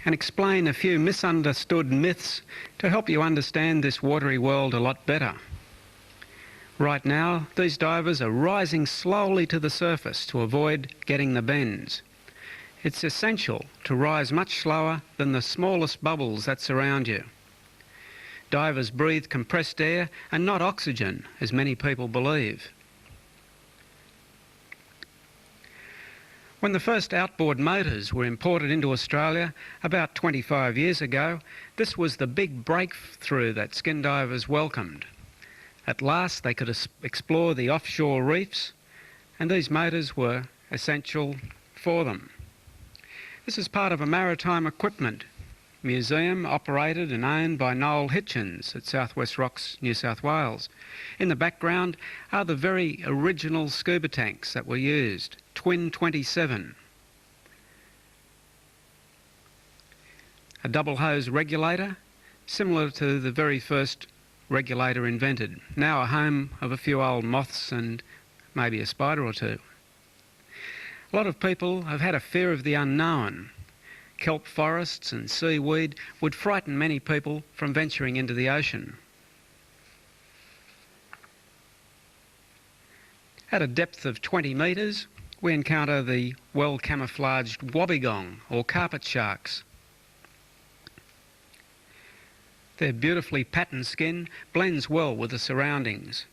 and explain a few misunderstood myths to help you understand this watery world a lot better. Right now, these divers are rising slowly to the surface to avoid getting the bends. It's essential to rise much slower than the smallest bubbles that surround you. Divers breathe compressed air and not oxygen, as many people believe. When the first outboard motors were imported into Australia about 25 years ago, this was the big breakthrough that skin divers welcomed. At last they could explore the offshore reefs, and these motors were essential for them. This is part of a maritime equipment museum operated and owned by Noel Hitchens at South West Rocks, New South Wales. In the background are the very original scuba tanks that were used, Twin 27. A double hose regulator, similar to the very first regulator invented, now a home of a few old moths and maybe a spider or two. A lot of people have had a fear of the unknown. Kelp forests and seaweed would frighten many people from venturing into the ocean. At a depth of 20 metres, we encounter the well-camouflaged wobbegong, or carpet sharks. Their beautifully patterned skin blends well with the surroundings.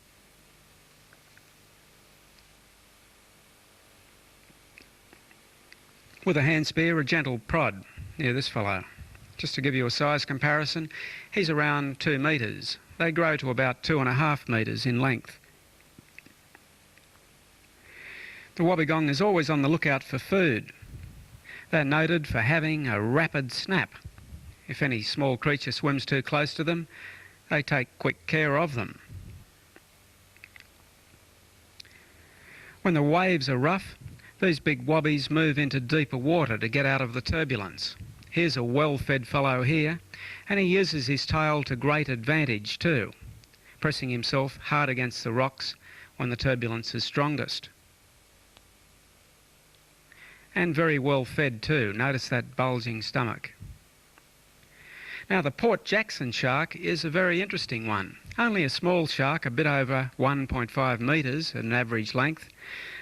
With a hand spear, a gentle prod near this fellow. Just to give you a size comparison, he's around 2 metres. They grow to about 2.5 metres in length. The wobbegong is always on the lookout for food. They're noted for having a rapid snap. If any small creature swims too close to them, they take quick care of them. When the waves are rough, these big wobbies move into deeper water to get out of the turbulence. Here's a well-fed fellow here, and he uses his tail to great advantage too, pressing himself hard against the rocks when the turbulence is strongest. And very well fed too. Notice that bulging stomach. Now the Port Jackson shark is a very interesting one. Only a small shark, a bit over 1.5 metres at an average length,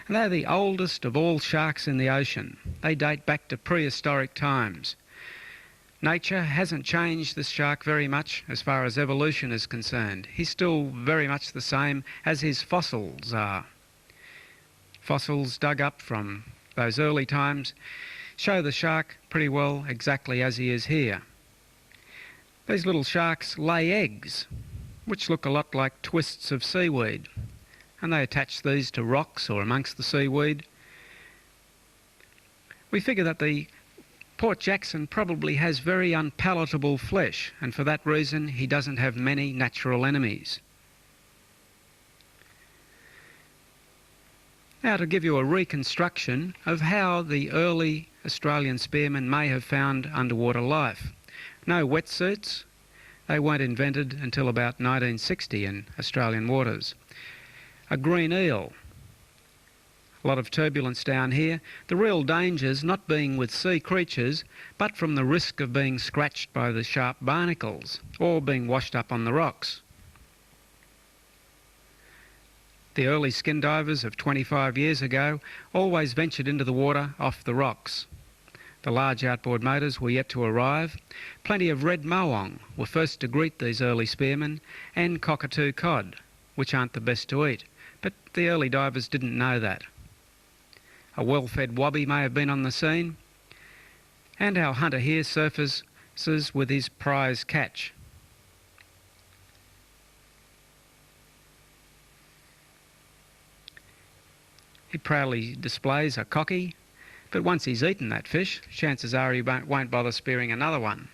and they're the oldest of all sharks in the ocean. They date back to prehistoric times. Nature hasn't changed this shark very much as far as evolution is concerned. He's still very much the same as his fossils are. Fossils dug up from those early times show the shark pretty well exactly as he is here. These little sharks lay eggs, which look a lot like twists of seaweed, and they attach these to rocks or amongst the seaweed. We figure that the Port Jackson probably has very unpalatable flesh, and for that reason he doesn't have many natural enemies. Now to give you a reconstruction of how the early Australian spearmen may have found underwater life. No wetsuits. They weren't invented until about 1960 in Australian waters. A green eel. A lot of turbulence down here. The real dangers not being with sea creatures, but from the risk of being scratched by the sharp barnacles or being washed up on the rocks. The early skin divers of 25 years ago always ventured into the water off the rocks. The large outboard motors were yet to arrive. Plenty of red moong were first to greet these early spearmen, and cockatoo cod, which aren't the best to eat, but the early divers didn't know that. A well-fed wobby may have been on the scene, and our hunter here surfaces with his prize catch. He proudly displays a cocky, but once he's eaten that fish, chances are he won't bother spearing another one.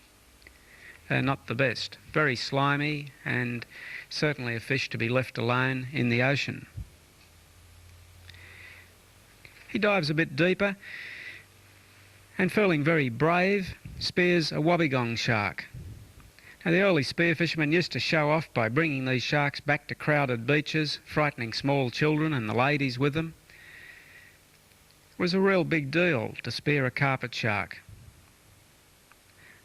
They're not the best. Very slimy, and certainly a fish to be left alone in the ocean. He dives a bit deeper, and feeling very brave, spears a wobbegong shark. Now the early spear fishermen used to show off by bringing these sharks back to crowded beaches, frightening small children and the ladies with them. It was a real big deal to spear a carpet shark.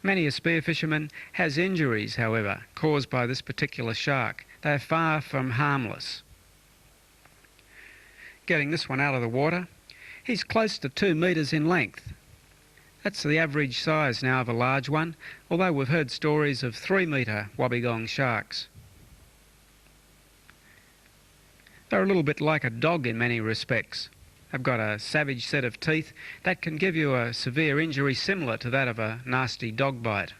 Many a spearfisherman has injuries, however, caused by this particular shark. They are far from harmless. Getting this one out of the water, he's close to 2 metres in length. That's the average size now of a large one, although we've heard stories of 3-metre wobbegong sharks. They're a little bit like a dog in many respects. They've got a savage set of teeth that can give you a severe injury similar to that of a nasty dog bite.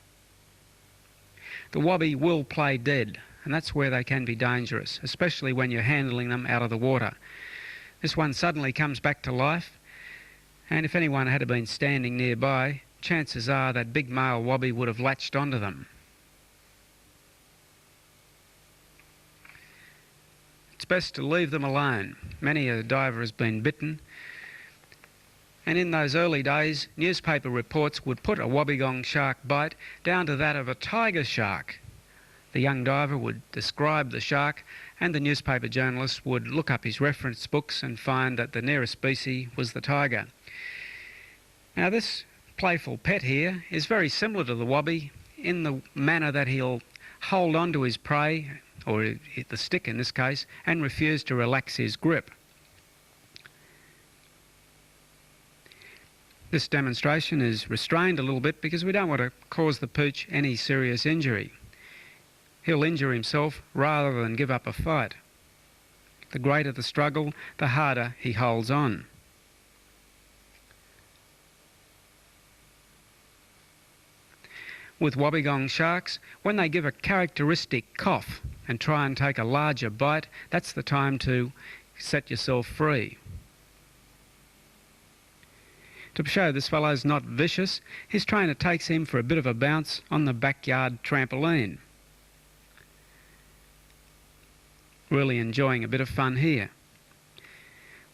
The wobby will play dead, and that's where they can be dangerous, especially when you're handling them out of the water. This one suddenly comes back to life, and if anyone had been standing nearby, chances are that big male wobby would have latched onto them. It's best to leave them alone. Many a diver has been bitten, and in those early days, newspaper reports would put a wobbegong shark bite down to that of a tiger shark. The young diver would describe the shark, and the newspaper journalist would look up his reference books and find that the nearest species was the tiger. Now this playful pet here is very similar to the wobby in the manner that he'll hold on to his prey, or the stick in this case, and refuse to relax his grip. This demonstration is restrained a little bit because we don't want to cause the pooch any serious injury. He'll injure himself rather than give up a fight. The greater the struggle, the harder he holds on. With wobbegong sharks, when they give a characteristic cough and try and take a larger bite, that's the time to set yourself free. To show this fellow's not vicious, his trainer takes him for a bit of a bounce on the backyard trampoline. Really enjoying a bit of fun here.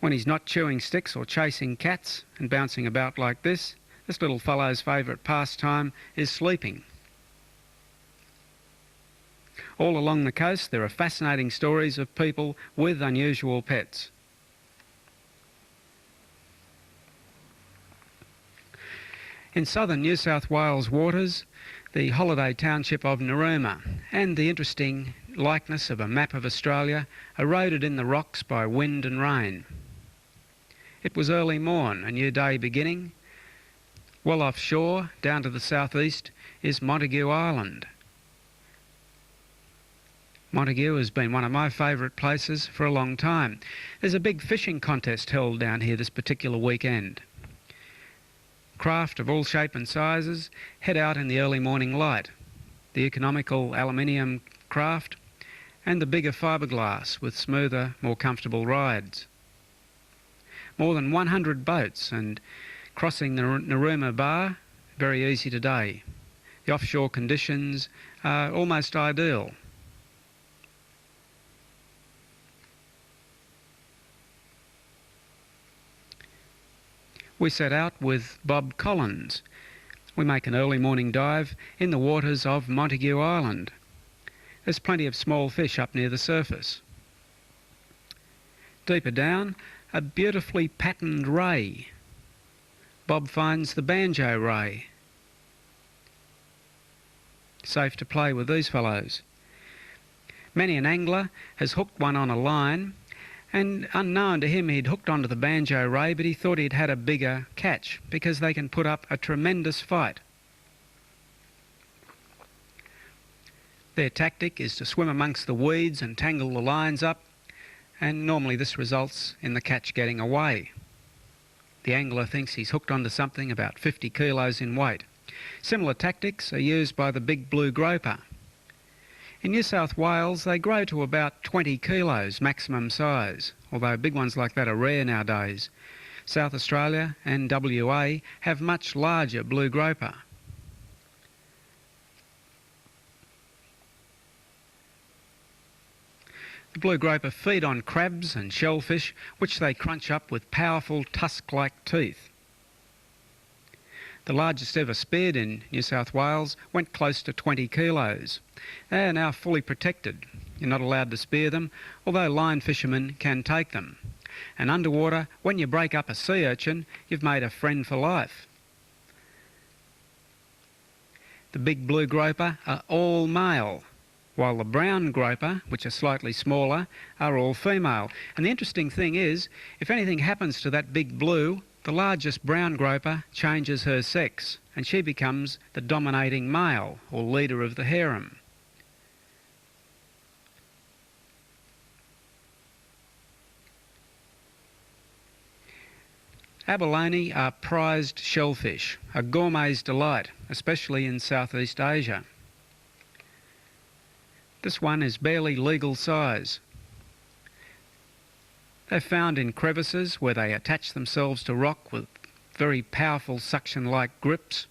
When he's not chewing sticks or chasing cats and bouncing about like this little fellow's favourite pastime is sleeping. All along the coast there are fascinating stories of people with unusual pets. In southern New South Wales waters, the holiday township of Narooma and the interesting likeness of a map of Australia eroded in the rocks by wind and rain. It was early morn, a new day beginning. Well offshore, down to the southeast, is Montague Island. Montague has been one of my favourite places for a long time. There's a big fishing contest held down here this particular weekend. Craft of all shape and sizes head out in the early morning light. The economical aluminium craft and the bigger fiberglass with smoother, more comfortable rides. More than 100 boats, and crossing the Narooma Bar, very easy today. The offshore conditions are almost ideal. We set out with Bob Collins. We make an early morning dive in the waters of Montague Island. There's plenty of small fish up near the surface. Deeper down, a beautifully patterned ray. Bob finds the banjo ray. Safe to play with these fellows. Many an angler has hooked one on a line, and unknown to him he'd hooked onto the banjo ray, but he thought he'd had a bigger catch because they can put up a tremendous fight. Their tactic is to swim amongst the weeds and tangle the lines up, and normally this results in the catch getting away. The angler thinks he's hooked onto something about 50 kilos in weight. Similar tactics are used by the big blue groper. In New South Wales they grow to about 20 kilos maximum size, although big ones like that are rare nowadays. South Australia and WA have much larger blue groper. The blue groper feed on crabs and shellfish, which they crunch up with powerful tusk-like teeth. The largest ever speared in New South Wales went close to 20 kilos. They are now fully protected. You're not allowed to spear them, although line fishermen can take them. And underwater, when you break up a sea urchin, you've made a friend for life. the big blue groper, are all male, while the brown groper, which are slightly smaller, are all female. And the interesting thing is, if anything happens to that big blue, the largest brown groper changes her sex, and she becomes the dominating male, or leader of the harem. Abalone are prized shellfish, a gourmet's delight, especially in Southeast Asia. This one is barely legal size. They're found in crevices where they attach themselves to rock with very powerful suction-like grips.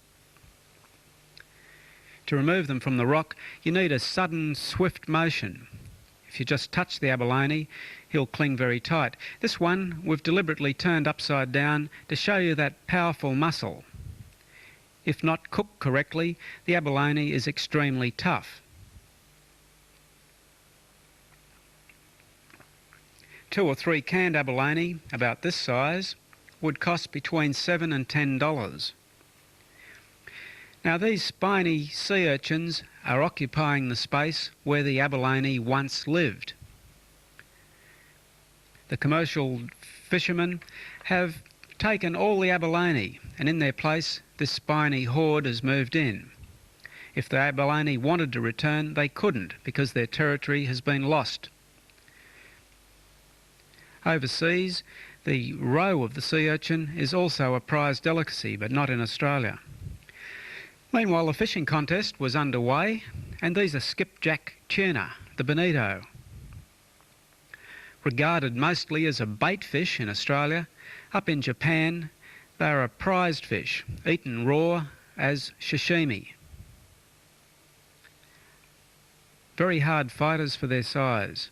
To remove them from the rock, you need a sudden, swift motion. If you just touch the abalone, he'll cling very tight. This one we've deliberately turned upside down to show you that powerful muscle. If not cooked correctly, the abalone is extremely tough. 2 or 3 canned abalone, about this size, would cost between $7 and $10. Now these spiny sea urchins are occupying the space where the abalone once lived. The commercial fishermen have taken all the abalone, and in their place this spiny horde has moved in. If the abalone wanted to return, they couldn't, because their territory has been lost. Overseas, the roe of the sea urchin is also a prized delicacy, but not in Australia. Meanwhile, the fishing contest was underway, and these are skipjack tuna, the bonito. Regarded mostly as a bait fish in Australia, up in Japan they are a prized fish, eaten raw as sashimi. Very hard fighters for their size,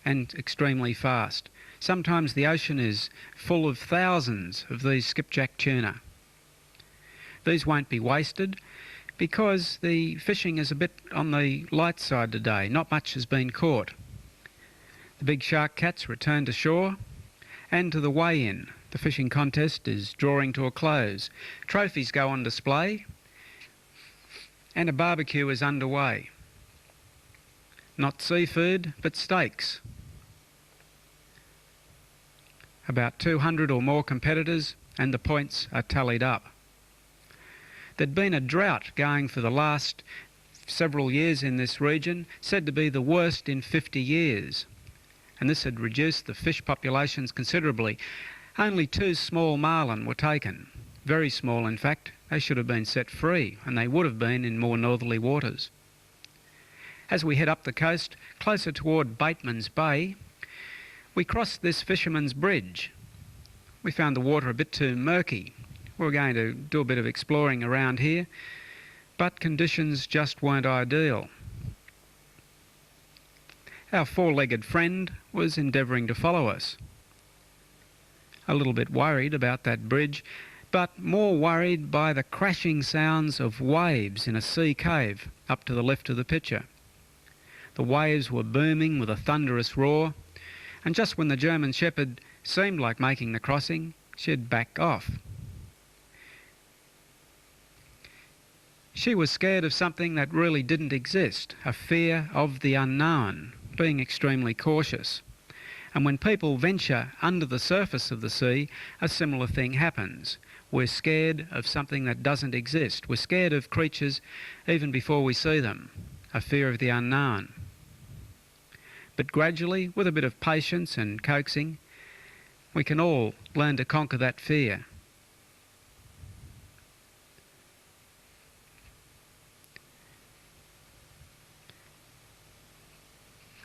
and extremely fast. Sometimes the ocean is full of thousands of these skipjack tuna. These won't be wasted because the fishing is a bit on the light side today. Not much has been caught. The big shark cats return to shore and to the weigh-in. The fishing contest is drawing to a close. Trophies go on display and a barbecue is underway. Not seafood, but steaks. About 200 or more competitors, and the points are tallied up. There'd been a drought going for the last several years in this region, said to be the worst in 50 years. And this had reduced the fish populations considerably. Only 2 small marlin were taken. Very small, in fact. They should have been set free, and they would have been in more northerly waters. As we head up the coast, closer toward Bateman's Bay, we crossed this fisherman's bridge. We found the water a bit too murky. We were going to do a bit of exploring around here, but conditions just weren't ideal. Our 4-legged friend was endeavouring to follow us. A little bit worried about that bridge, but more worried by the crashing sounds of waves in a sea cave up to the left of the picture. The waves were booming with a thunderous roar, and just when the German Shepherd seemed like making the crossing, she'd back off. She was scared of something that really didn't exist, a fear of the unknown, being extremely cautious. And when people venture under the surface of the sea, a similar thing happens. We're scared of something that doesn't exist. We're scared of creatures even before we see them, a fear of the unknown. But gradually, with a bit of patience and coaxing, we can all learn to conquer that fear.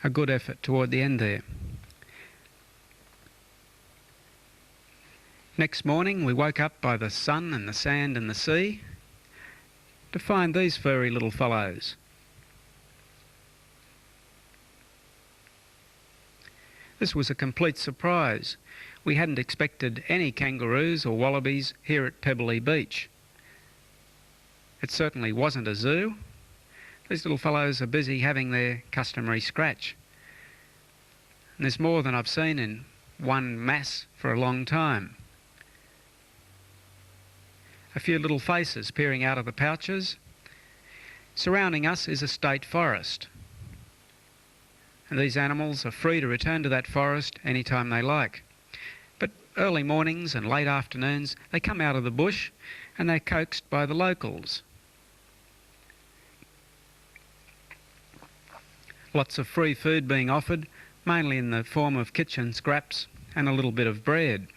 A good effort toward the end there. Next morning we woke up by the sun and the sand and the sea to find these furry little fellows. This was a complete surprise. We hadn't expected any kangaroos or wallabies here at Pebbly Beach. It certainly wasn't a zoo. These little fellows are busy having their customary scratch. And there's more than I've seen in one mass for a long time. A few little faces peering out of the pouches. Surrounding us is a state forest, and these animals are free to return to that forest anytime they like. But early mornings and late afternoons they come out of the bush and they're coaxed by the locals. Lots of free food being offered, mainly in the form of kitchen scraps and a little bit of bread.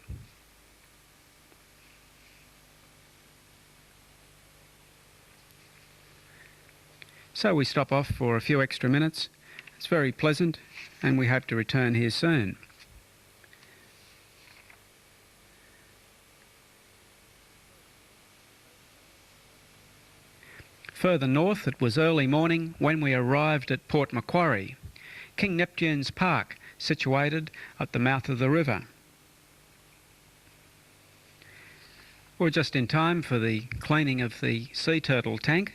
So we stop off for a few extra minutes. It's very pleasant and we hope to return here soon. Further north it was early morning when we arrived at Port Macquarie, King Neptune's Park, situated at the mouth of the river. We're just in time for the cleaning of the sea turtle tank.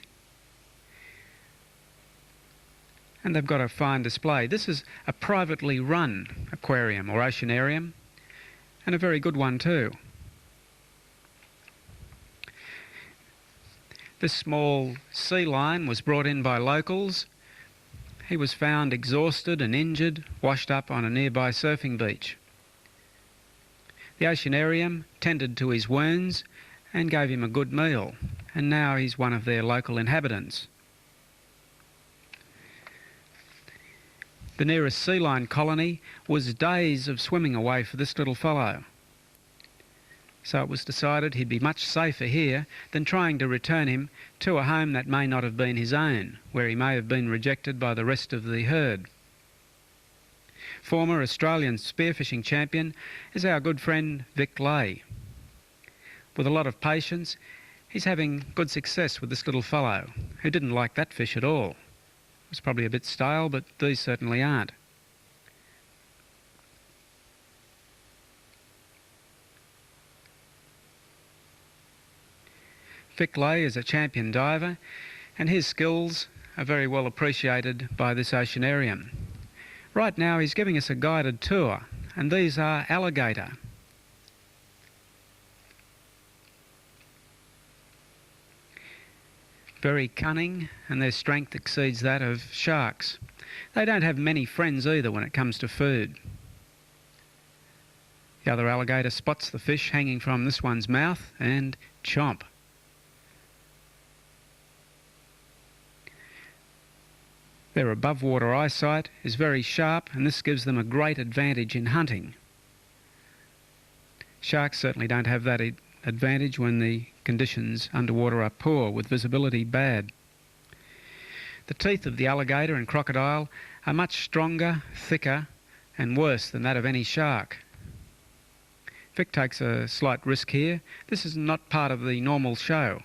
And they've got a fine display. This is a privately run aquarium or oceanarium, and a very good one too. This small sea lion was brought in by locals. He was found exhausted and injured, washed up on a nearby surfing beach. The Oceanarium tended to his wounds and gave him a good meal, and now he's one of their local inhabitants. The nearest sea lion colony was days of swimming away for this little fellow. So it was decided he'd be much safer here than trying to return him to a home that may not have been his own, where he may have been rejected by the rest of the herd. Former Australian spearfishing champion is our good friend Vic Lay. With a lot of patience, he's having good success with this little fellow, who didn't like that fish at all. It was probably a bit stale, but these certainly aren't. Vic Lay is a champion diver, and his skills are very well appreciated by this oceanarium. Right now he's giving us a guided tour, and these are alligator. Very cunning, and their strength exceeds that of sharks. They don't have many friends either when it comes to food. The other alligator spots the fish hanging from this one's mouth and chomp. Their above water eyesight is very sharp, and this gives them a great advantage in hunting. Sharks certainly don't have that advantage when the conditions underwater are poor, with visibility bad. The teeth of the alligator and crocodile are much stronger, thicker and worse than that of any shark. Vic takes a slight risk here. This is not part of the normal show.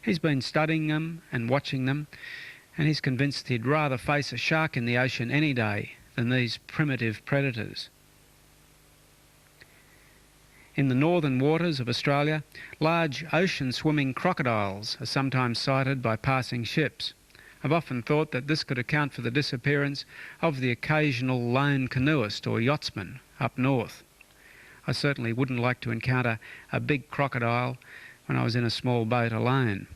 He's been studying them and watching them, and he's convinced he'd rather face a shark in the ocean any day than these primitive predators. In the northern waters of Australia, large ocean-swimming crocodiles are sometimes sighted by passing ships. I've often thought that this could account for the disappearance of the occasional lone canoeist or yachtsman up north. I certainly wouldn't like to encounter a big crocodile when I was in a small boat alone.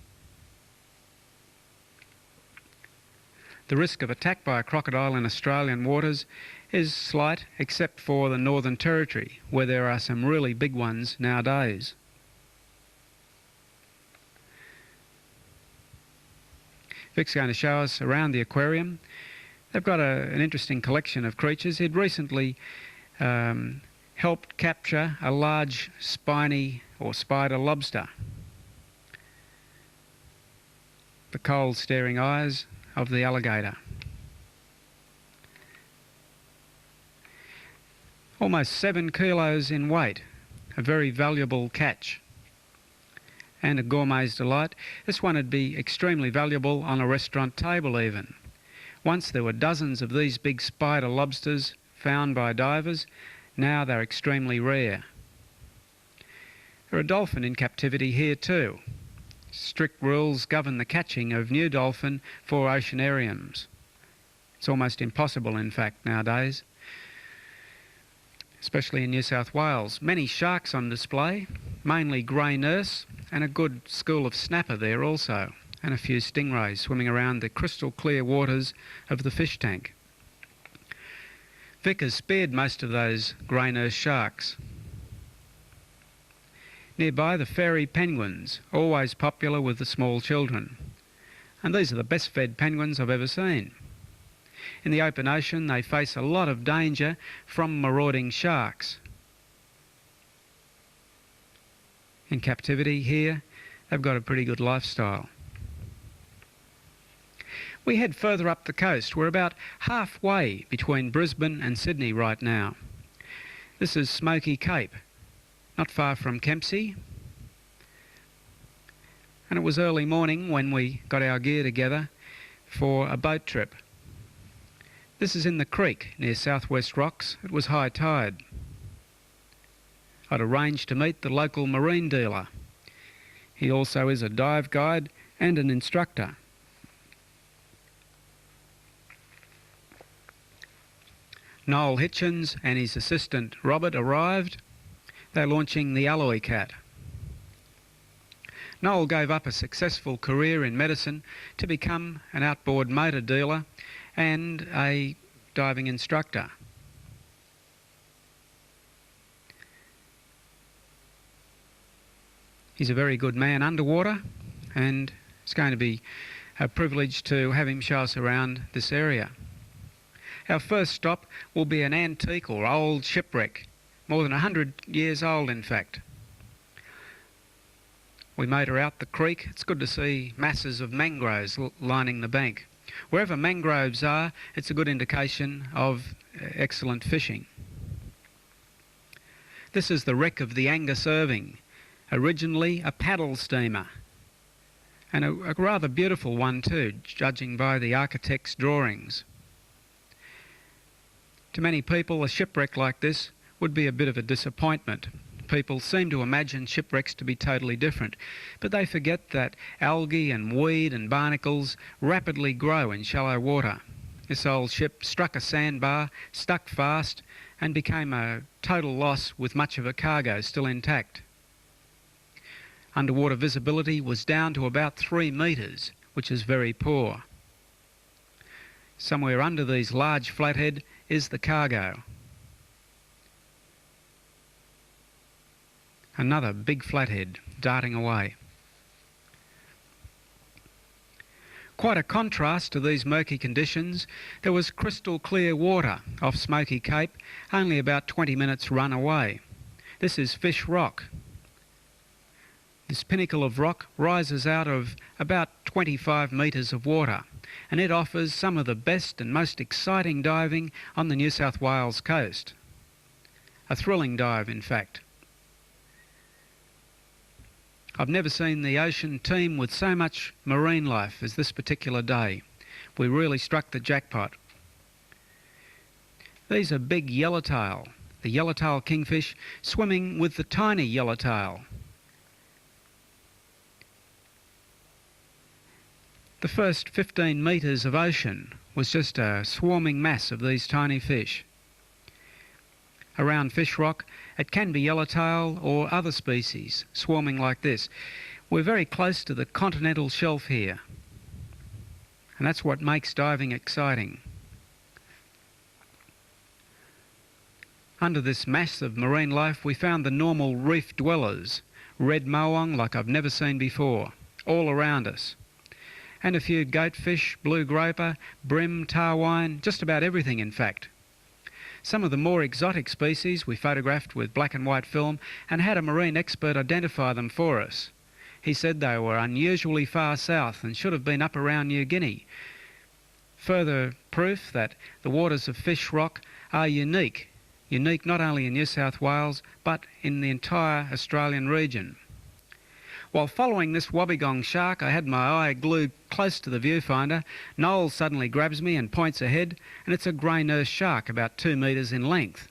The risk of attack by a crocodile in Australian waters is slight, except for the Northern Territory, where there are some really big ones nowadays. Vic's going to show us around the aquarium. They've got an interesting collection of creatures. He'd recently helped capture a large spiny or spider lobster. The cold staring eyes of the alligator. Almost 7 kilos in weight, a very valuable catch and a gourmet's delight. This one would be extremely valuable on a restaurant table even. Once there were dozens of these big spider lobsters found by divers. Now they're extremely rare. There are dolphin in captivity here too. Strict rules govern the catching of new dolphin for oceanariums. It's almost impossible, in fact, nowadays, especially in New South Wales. Many sharks on display, mainly grey nurse and a good school of snapper there also, and a few stingrays swimming around the crystal clear waters of the fish tank. Vic has spared most of those grey nurse sharks. Nearby, the fairy penguins, always popular with the small children. And these are the best fed penguins I've ever seen. In the open ocean, they face a lot of danger from marauding sharks. In captivity here, they've got a pretty good lifestyle. We head further up the coast. We're about halfway between Brisbane and Sydney right now. This is Smoky Cape, not far from Kempsey. And it was early morning when we got our gear together for a boat trip. This is in the creek near Southwest Rocks. It was high tide. I'd arranged to meet the local marine dealer. He also is a dive guide and an instructor. Noel Hitchens and his assistant Robert arrived. They're launching the Alloy Cat. Noel gave up a successful career in medicine to become an outboard motor dealer and a diving instructor. He's a very good man underwater, and it's going to be a privilege to have him show us around this area. Our first stop will be an antique or old shipwreck, more than 100 years old in fact. We motor out the creek. It's good to see masses of mangroves lining the bank. Wherever mangroves are, it's a good indication of excellent fishing. This is the wreck of the Angus Irving, originally a paddle steamer, and a rather beautiful one too, judging by the architect's drawings. To many people, a shipwreck like this would be a bit of a disappointment. People seem to imagine shipwrecks to be totally different, but they forget that algae and weed and barnacles rapidly grow in shallow water. This old ship struck a sandbar, stuck fast, and became a total loss with much of her cargo still intact. Underwater visibility was down to about 3 metres, which is very poor. Somewhere under these large flathead is the cargo. Another big flathead darting away. Quite a contrast to these murky conditions, there was crystal clear water off Smoky Cape, only about 20 minutes run away. This is Fish Rock. This pinnacle of rock rises out of about 25 metres of water, and it offers some of the best and most exciting diving on the New South Wales coast. A thrilling dive, in fact. I've never seen the ocean teem with so much marine life as this particular day. We really struck the jackpot. These are big yellowtail, the yellowtail kingfish swimming with the tiny yellowtail. The first 15 metres of ocean was just a swarming mass of these tiny fish. Around Fish Rock, it can be yellowtail or other species swarming like this. We're very close to the continental shelf here, and that's what makes diving exciting. Under this mass of marine life, we found the normal reef dwellers, red moang like I've never seen before, all around us. And a few goatfish, blue groper, bream, tarwine, just about everything in fact. Some of the more exotic species we photographed with black and white film and had a marine expert identify them for us. He said they were unusually far south and should have been up around New Guinea. Further proof that the waters of Fish Rock are unique not only in New South Wales but in the entire Australian region. While following this wobbegong shark, I had my eye glued close to the viewfinder. Noel suddenly grabs me and points ahead, and it's a grey nurse shark about 2 metres in length.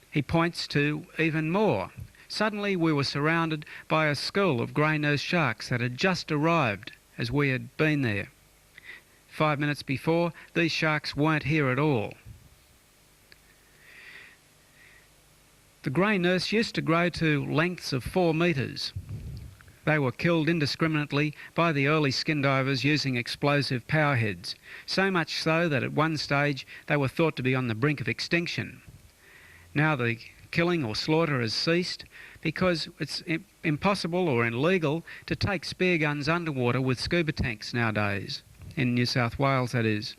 He points to even more. Suddenly we were surrounded by a school of grey nurse sharks that had just arrived as we had been there. 5 minutes before, these sharks weren't here at all. The grey nurse used to grow to lengths of 4 metres. They were killed indiscriminately by the early skin divers using explosive powerheads, so much so that at one stage they were thought to be on the brink of extinction. Now the killing or slaughter has ceased because it's impossible or illegal to take spear guns underwater with scuba tanks nowadays, in New South Wales that is.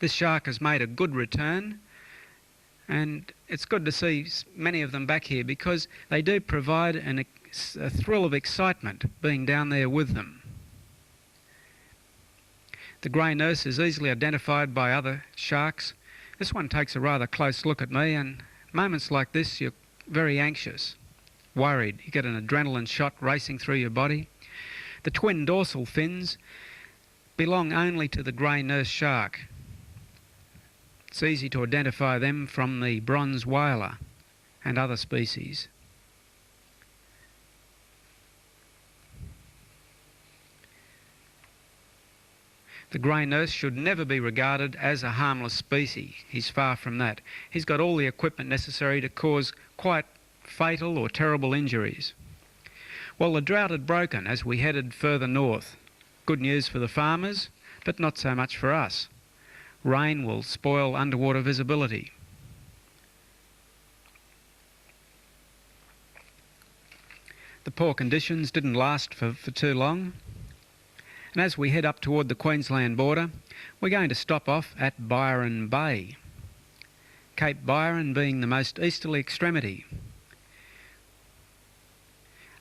This shark has made a good return, and it's good to see many of them back here because they do provide a thrill of excitement being down there with them. The grey nurse is easily identified by other sharks. This one takes a rather close look at me, and moments like this you're very anxious, worried. You get an adrenaline shot racing through your body. The twin dorsal fins belong only to the grey nurse shark. It's easy to identify them from the bronze whaler and other species. The grey nurse should never be regarded as a harmless species. He's far from that. He's got all the equipment necessary to cause quite fatal or terrible injuries. Well, the drought had broken as we headed further north. Good news for the farmers, but not so much for us. Rain will spoil underwater visibility. The poor conditions didn't last for too long. And as we head up toward the Queensland border, we're going to stop off at Byron Bay, Cape Byron being the most easterly extremity.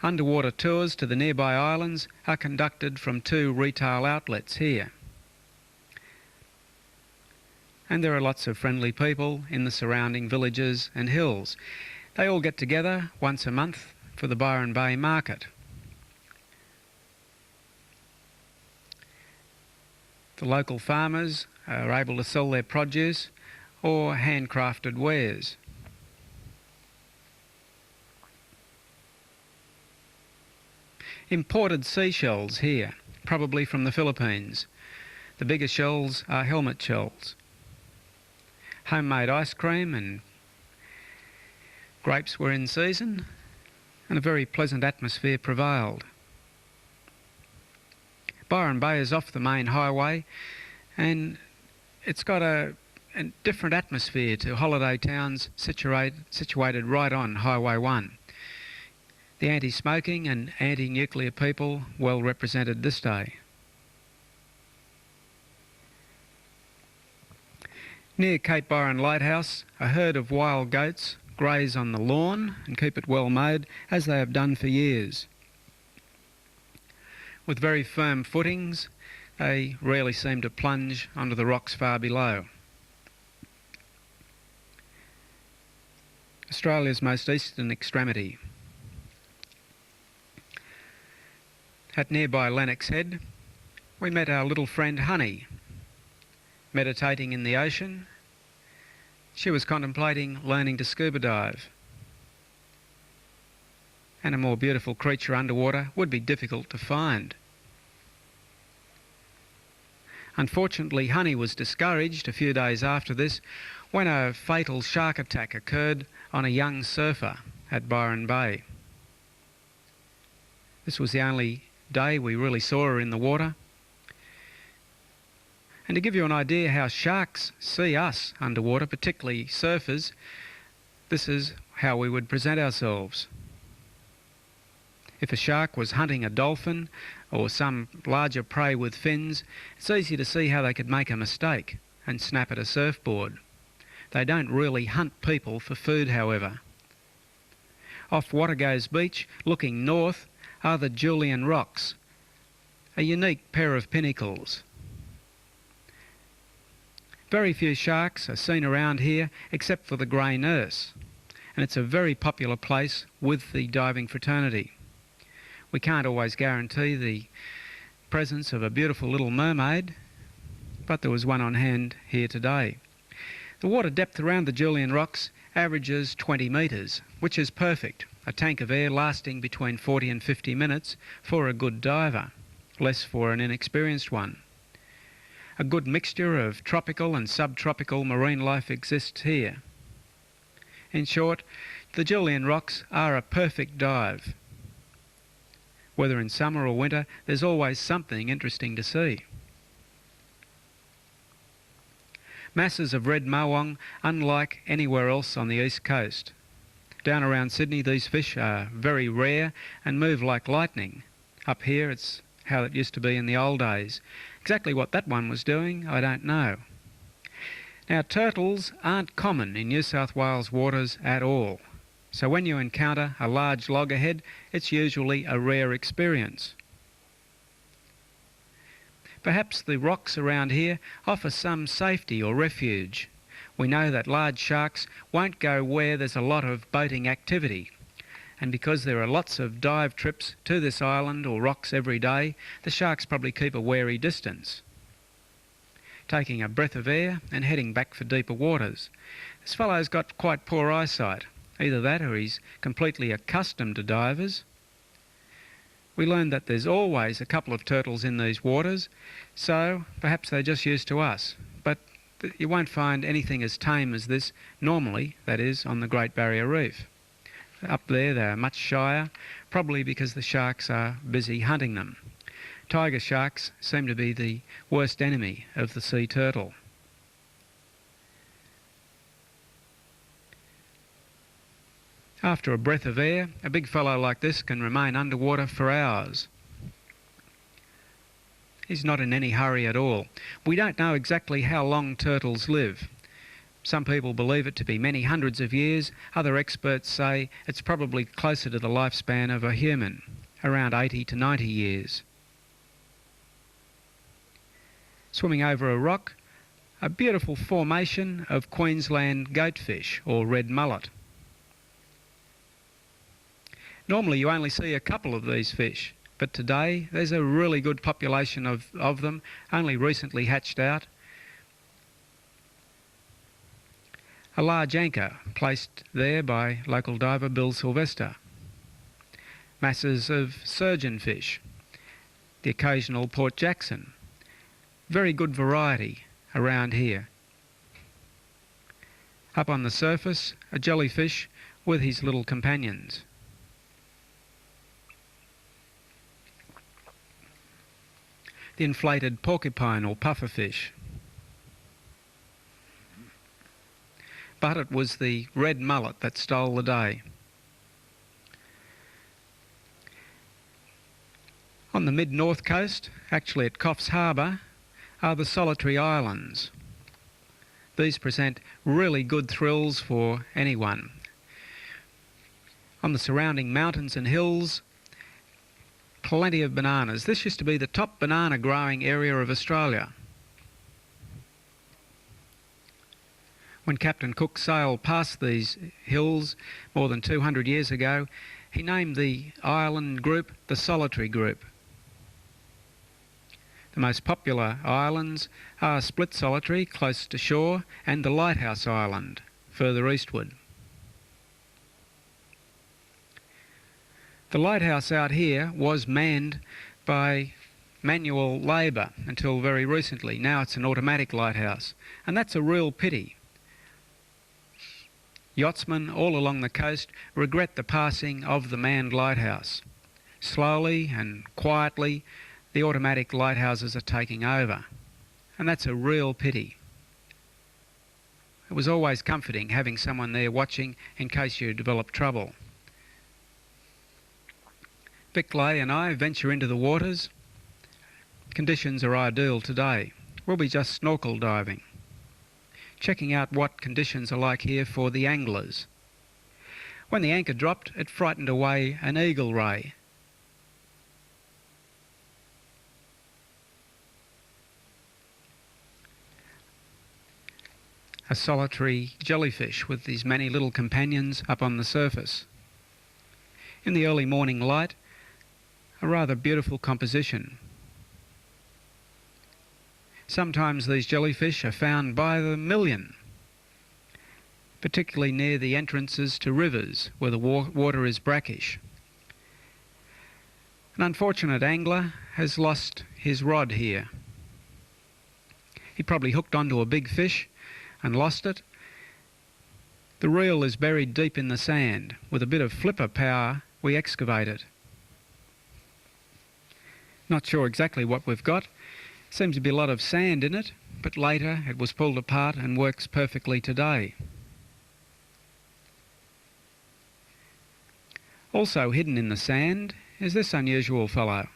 Underwater tours to the nearby islands are conducted from 2 retail outlets here. And there are lots of friendly people in the surrounding villages and hills. They all get together once a month for the Byron Bay market. The local farmers are able to sell their produce or handcrafted wares. Imported seashells here, probably from the Philippines. The bigger shells are helmet shells. Homemade ice cream and grapes were in season, and a very pleasant atmosphere prevailed. Byron Bay is off the main highway, and it's got a different atmosphere to holiday towns situated right on Highway 1. The anti-smoking and anti-nuclear people well represented this day. Near Cape Byron Lighthouse, a herd of wild goats graze on the lawn and keep it well mowed, as they have done for years. With very firm footings, they rarely seem to plunge onto the rocks far below. Australia's most eastern extremity. At nearby Lennox Head, we met our little friend Honey, meditating in the ocean. She was contemplating learning to scuba dive. And a more beautiful creature underwater would be difficult to find. Unfortunately, Honey was discouraged a few days after this when a fatal shark attack occurred on a young surfer at Byron Bay. This was the only day we really saw her in the water. And to give you an idea how sharks see us underwater, particularly surfers, this is how we would present ourselves. If a shark was hunting a dolphin or some larger prey with fins, it's easy to see how they could make a mistake and snap at a surfboard. They don't really hunt people for food, however. Off Watergoes Beach, looking north, are the Julian Rocks, a unique pair of pinnacles. Very few sharks are seen around here except for the grey nurse, and it's a very popular place with the diving fraternity. We can't always guarantee the presence of a beautiful little mermaid, but there was one on hand here today. The water depth around the Julian Rocks averages 20 metres, which is perfect. A tank of air lasting between 40 and 50 minutes for a good diver, less for an inexperienced one. A good mixture of tropical and subtropical marine life exists here. In short, The Julian rocks are a perfect dive. Whether in summer or winter, there's always something interesting to see. Masses of red mawong, unlike anywhere else on the east coast. Down around Sydney, these fish are very rare and move like lightning. Up here, it's how it used to be in the old days. Exactly what that one was doing, I don't know. Now, turtles aren't common in New South Wales waters at all. So when you encounter a large loggerhead, it's usually a rare experience. Perhaps the rocks around here offer some safety or refuge. We know that large sharks won't go where there's a lot of boating activity. And because there are lots of dive trips to this island or rocks every day, the sharks probably keep a wary distance, taking a breath of air and heading back for deeper waters. This fellow's got quite poor eyesight. Either that or he's completely accustomed to divers. We learned that there's always a couple of turtles in these waters, so perhaps they're just used to us. But you won't find anything as tame as this normally, that is, on the Great Barrier Reef. Up there they're much shyer, probably because the sharks are busy hunting them. Tiger sharks seem to be the worst enemy of the sea turtle. After a breath of air, a big fellow like this can remain underwater for hours. He's not in any hurry at all. We don't know exactly how long turtles live. Some people believe it to be many hundreds of years. Other experts say it's probably closer to the lifespan of a human, around 80 to 90 years. Swimming over a rock, a beautiful formation of Queensland goatfish or red mullet. Normally you only see a couple of these fish, but today there's a really good population of them, only recently hatched out. A large anchor placed there by local diver Bill Sylvester. Masses of surgeonfish, the occasional Port Jackson. Very good variety around here. Up on the surface, a jellyfish with his little companions. The inflated porcupine or pufferfish. But it was the red mullet that stole the day. On the mid-north coast, actually at Coffs Harbour, are the solitary islands. These present really good thrills for anyone. On the surrounding mountains and hills, plenty of bananas. This used to be the top banana growing area of Australia. When Captain Cook sailed past these hills more than 200 years ago, he named the island group the Solitary Group. The most popular islands are Split Solitary, close to shore, and the Lighthouse Island, further eastward. The lighthouse out here was manned by manual labour until very recently. Now it's an automatic lighthouse, and that's a real pity. Yachtsmen all along the coast regret the passing of the manned lighthouse. Slowly and quietly, the automatic lighthouses are taking over, and that's a real pity. It was always comforting having someone there watching in case you develop trouble. Vic Lay and I venture into the waters. Conditions are ideal today. We'll be just snorkel diving, checking out what conditions are like here for the anglers. When the anchor dropped, it frightened away an eagle ray. A solitary jellyfish with these many little companions up on the surface. In the early morning light, a rather beautiful composition. Sometimes these jellyfish are found by the million, particularly near the entrances to rivers where the water is brackish. An unfortunate angler has lost his rod here. He probably hooked onto a big fish and lost it. The reel is buried deep in the sand. With a bit of flipper power, we excavate it. Not sure exactly what we've got. Seems to be a lot of sand in it, but later it was pulled apart and works perfectly today. Also hidden in the sand is this unusual fellow.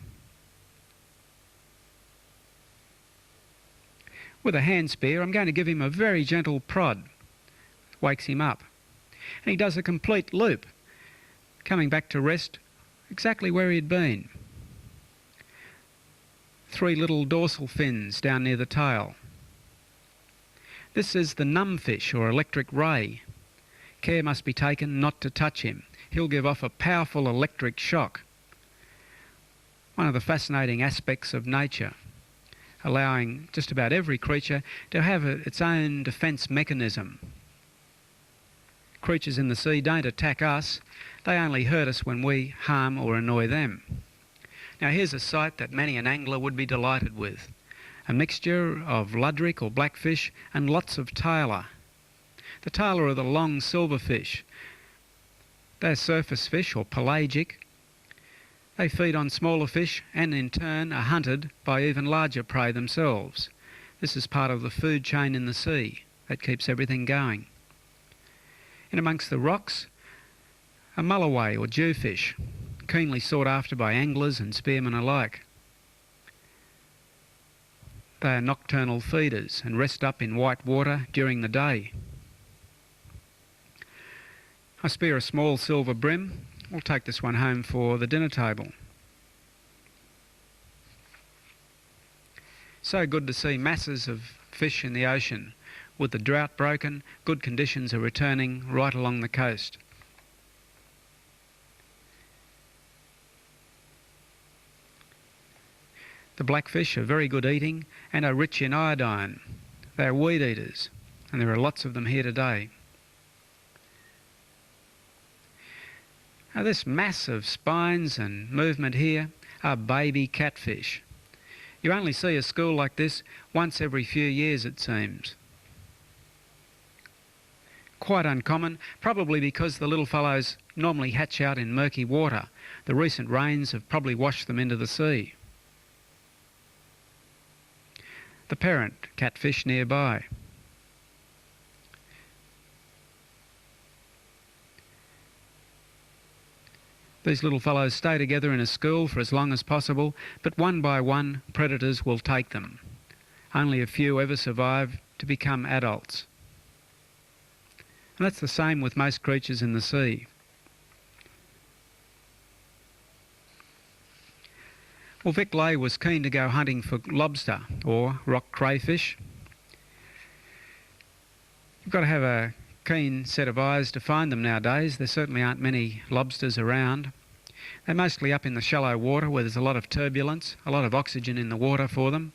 With a hand spear, I'm going to give him a very gentle prod. Wakes him up. And he does a complete loop, coming back to rest exactly where he'd been. 3 little dorsal fins down near the tail. This is the numbfish, or electric ray. Care must be taken not to touch him. He'll give off a powerful electric shock. One of the fascinating aspects of nature, allowing just about every creature to have its own defence mechanism. Creatures in the sea don't attack us, they only hurt us when we harm or annoy them. Now here's a sight that many an angler would be delighted with. A mixture of luderick or blackfish and lots of tailor. The tailor are the long silverfish. They're surface fish or pelagic. They feed on smaller fish and in turn are hunted by even larger prey themselves. This is part of the food chain in the sea that keeps everything going. In amongst the rocks, a mulloway or jewfish, keenly sought after by anglers and spearmen alike. They are nocturnal feeders and rest up in white water during the day. I spear a small silver brim. We'll take this one home for the dinner table. So good to see masses of fish in the ocean. With the drought broken, good conditions are returning right along the coast. The blackfish are very good eating and are rich in iodine. They are weed eaters, and there are lots of them here today. Now this mass of spines and movement here are baby catfish. You only see a school like this once every few years, it seems. Quite uncommon, probably because the little fellows normally hatch out in murky water. The recent rains have probably washed them into the sea. The parent catfish nearby. These little fellows stay together in a school for as long as possible, but one by one predators will take them. Only a few ever survive to become adults. And that's the same with most creatures in the sea. Well, Vic Lay was keen to go hunting for lobster, or rock crayfish. You've got to have a keen set of eyes to find them nowadays. There certainly aren't many lobsters around. They're mostly up in the shallow water where there's a lot of turbulence, a lot of oxygen in the water for them.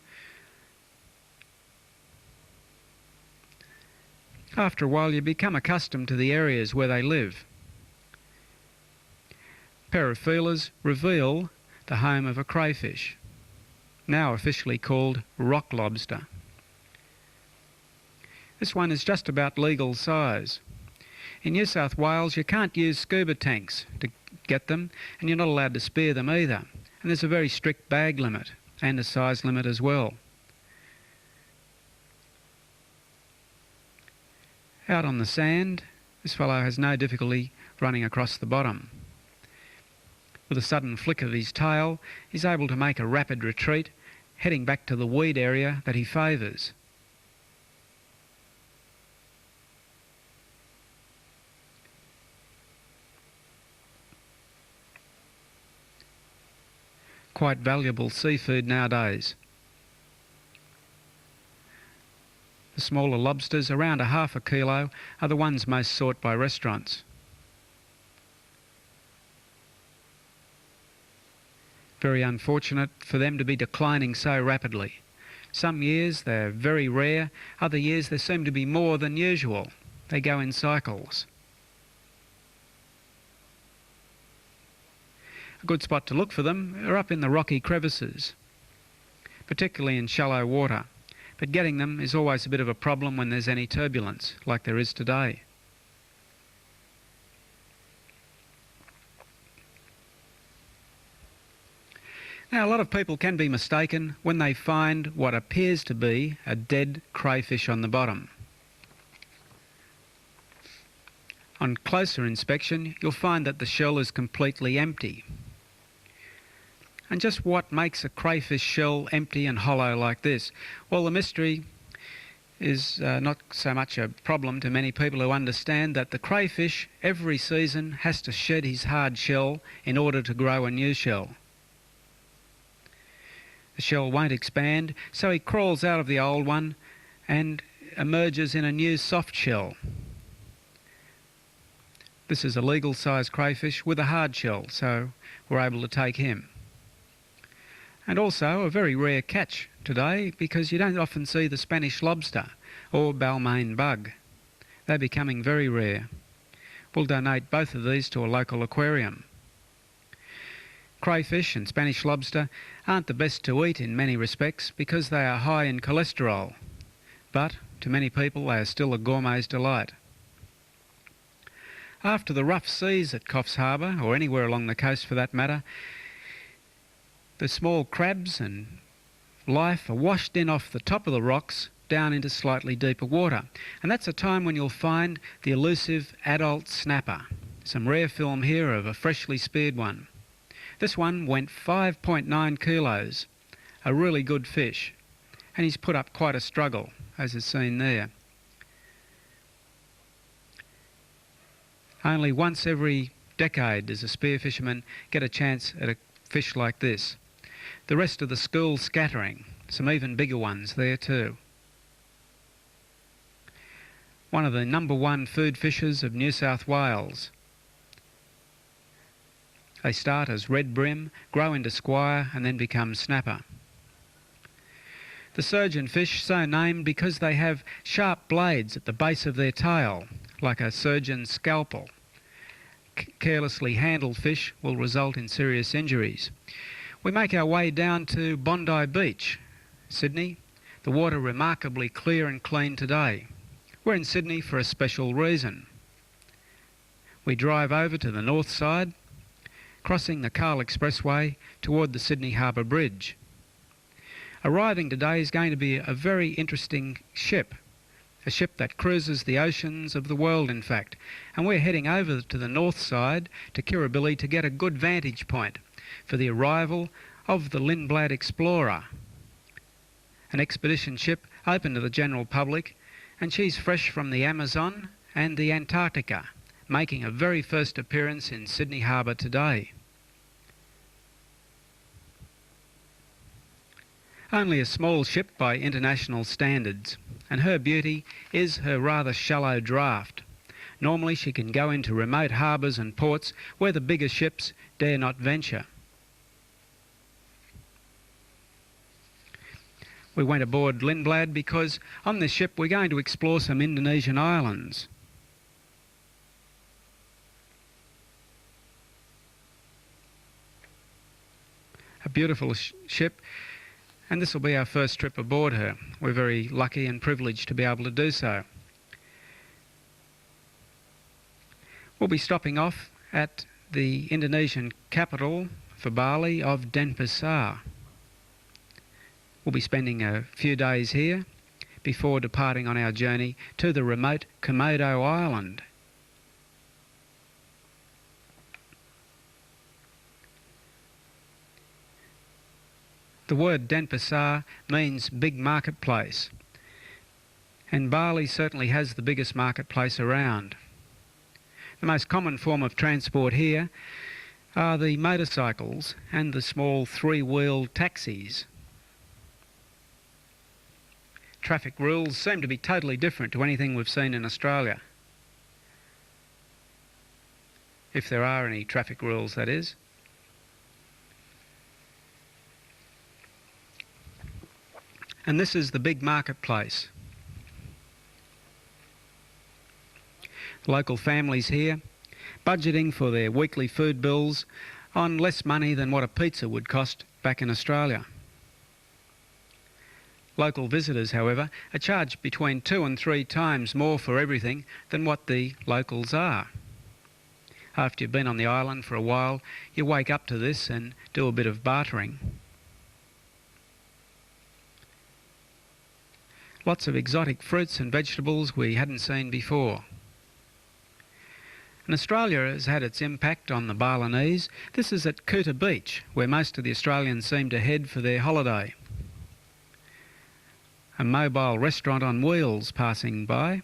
After a while you become accustomed to the areas where they live. A pair of feelers reveal the home of a crayfish, now officially called rock lobster. This one is just about legal size. In New South Wales you can't use scuba tanks to get them, and you're not allowed to spear them either. And there's a very strict bag limit and a size limit as well. Out on the sand, this fellow has no difficulty running across the bottom. With a sudden flick of his tail, he's able to make a rapid retreat, heading back to the weed area that he favours. Quite valuable seafood nowadays. The smaller lobsters, around ½ kilo, are the ones most sought by restaurants. Very unfortunate for them to be declining so rapidly. Some years they're very rare, other years there seem to be more than usual. They go in cycles. A good spot to look for them are up in the rocky crevices, particularly in shallow water. But getting them is always a bit of a problem when there's any turbulence, like there is today. Now, a lot of people can be mistaken when they find what appears to be a dead crayfish on the bottom. On closer inspection, you'll find that the shell is completely empty. And just what makes a crayfish shell empty and hollow like this? Well, the mystery is not so much a problem to many people who understand that the crayfish every season has to shed his hard shell in order to grow a new shell. The shell won't expand, so he crawls out of the old one and emerges in a new soft shell. This is a legal size crayfish with a hard shell, so we're able to take him. And also a very rare catch today, because you don't often see the Spanish lobster or Balmain bug. They're becoming very rare. We'll donate both of these to a local aquarium. Crayfish and Spanish lobster aren't the best to eat in many respects because they are high in cholesterol, but to many people they are still a gourmet's delight. After the rough seas at Coffs Harbour, or anywhere along the coast for that matter, the small crabs and life are washed in off the top of the rocks down into slightly deeper water. And that's a time when you'll find the elusive adult snapper. Some rare film here of a freshly speared one. This one went 5.9 kilos, a really good fish. And he's put up quite a struggle, as is seen there. Only once every decade does a spear fisherman get a chance at a fish like this. The rest of the school's scattering, some even bigger ones there too. One of the #1 food fishes of New South Wales. They start as red brim, grow into squire and then become snapper. The surgeon fish, so named because they have sharp blades at the base of their tail, like a surgeon's scalpel. Carelessly handled fish will result in serious injuries. We make our way down to Bondi Beach, Sydney. The water remarkably clear and clean today. We're in Sydney for a special reason. We drive over to the north side, crossing the Cairns Expressway toward the Sydney Harbour Bridge. Arriving today is going to be a very interesting ship. A ship that cruises the oceans of the world, in fact. And we're heading over to the north side to Kirribilli to get a good vantage point for the arrival of the Lindblad Explorer, an expedition ship open to the general public, and she's fresh from the Amazon and the Antarctica, making a very first appearance in Sydney Harbour today. Only a small ship by international standards, and her beauty is her rather shallow draft. Normally she can go into remote harbours and ports where the bigger ships dare not venture. We went aboard Lindblad because on this ship we're going to explore some Indonesian islands. A beautiful ship, and this will be our first trip aboard her. We're very lucky and privileged to be able to do so. We'll be stopping off at the Indonesian capital for Bali of Denpasar. We'll be spending a few days here before departing on our journey to the remote Komodo Island. The word Denpasar means big marketplace, and Bali certainly has the biggest marketplace around. The most common form of transport here are the motorcycles and the small three-wheeled taxis. Traffic rules seem to be totally different to anything we've seen in Australia. If there are any traffic rules, that is. And this is the big marketplace. Local families here, budgeting for their weekly food bills on less money than what a pizza would cost back in Australia. Local visitors, however, are charged between 2 and 3 times more for everything than what the locals are. After you've been on the island for a while, you wake up to this and do a bit of bartering. Lots of exotic fruits and vegetables we hadn't seen before. And Australia has had its impact on the Balinese. This is at Komodo Beach, where most of the Australians seem to head for their holiday. A mobile restaurant on wheels passing by.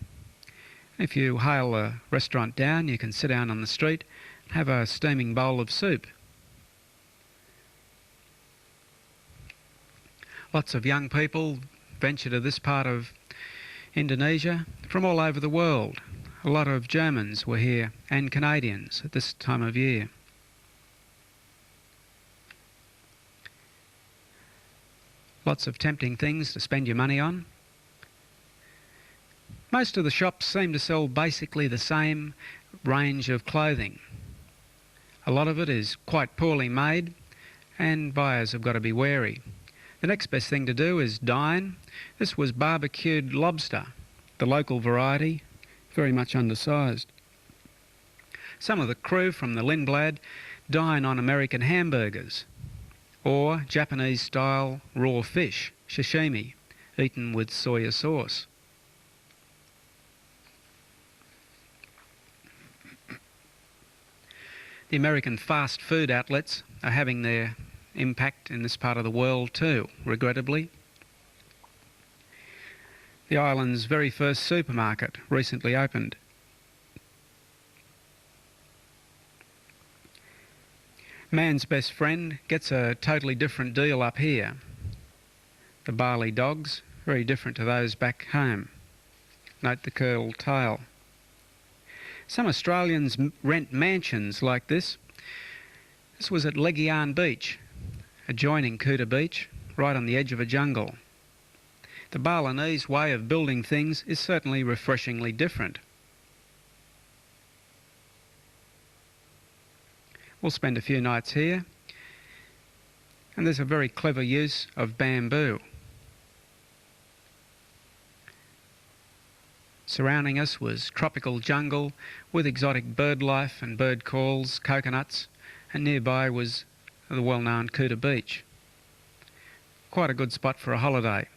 If you hail the restaurant down, you can sit down on the street and have a steaming bowl of soup. Lots of young people venture to this part of Indonesia from all over the world. A lot of Germans were here and Canadians at this time of year. Lots of tempting things to spend your money on. Most of the shops seem to sell basically the same range of clothing. A lot of it is quite poorly made and buyers have got to be wary. The next best thing to do is dine. This was barbecued lobster, the local variety, very much undersized. Some of the crew from the Lindblad dine on American hamburgers or Japanese-style raw fish, sashimi, eaten with soya sauce. The American fast food outlets are having their impact in this part of the world too, regrettably. The island's very first supermarket recently opened. Man's best friend gets a totally different deal up here. The Bali dogs, very different to those back home. Note the curled tail. Some Australians rent mansions like this. This was at Legian Beach, adjoining Komodo Beach, right on the edge of a jungle. The Balinese way of building things is certainly refreshingly different. We'll spend a few nights here, and there's a very clever use of bamboo. Surrounding us was tropical jungle with exotic bird life and bird calls, coconuts, and nearby was the well-known Komodo Beach. Quite a good spot for a holiday.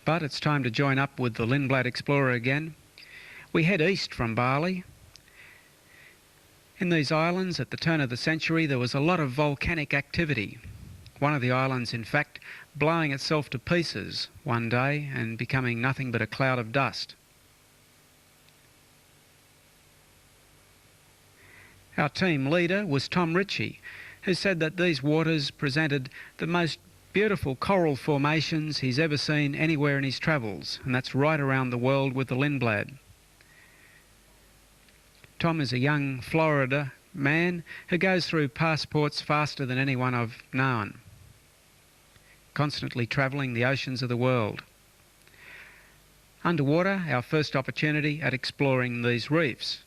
But it's time to join up with the Lindblad Explorer again. We head east from Bali. In these islands at the turn of the century there was a lot of volcanic activity. One of the islands, in fact, blowing itself to pieces one day and becoming nothing but a cloud of dust. Our team leader was Tom Ritchie, who said that these waters presented the most beautiful coral formations he's ever seen anywhere in his travels, and that's right around the world with the Lindblad. Tom is a young Florida man who goes through passports faster than anyone I've known, constantly travelling the oceans of the world. Underwater, our first opportunity at exploring these reefs.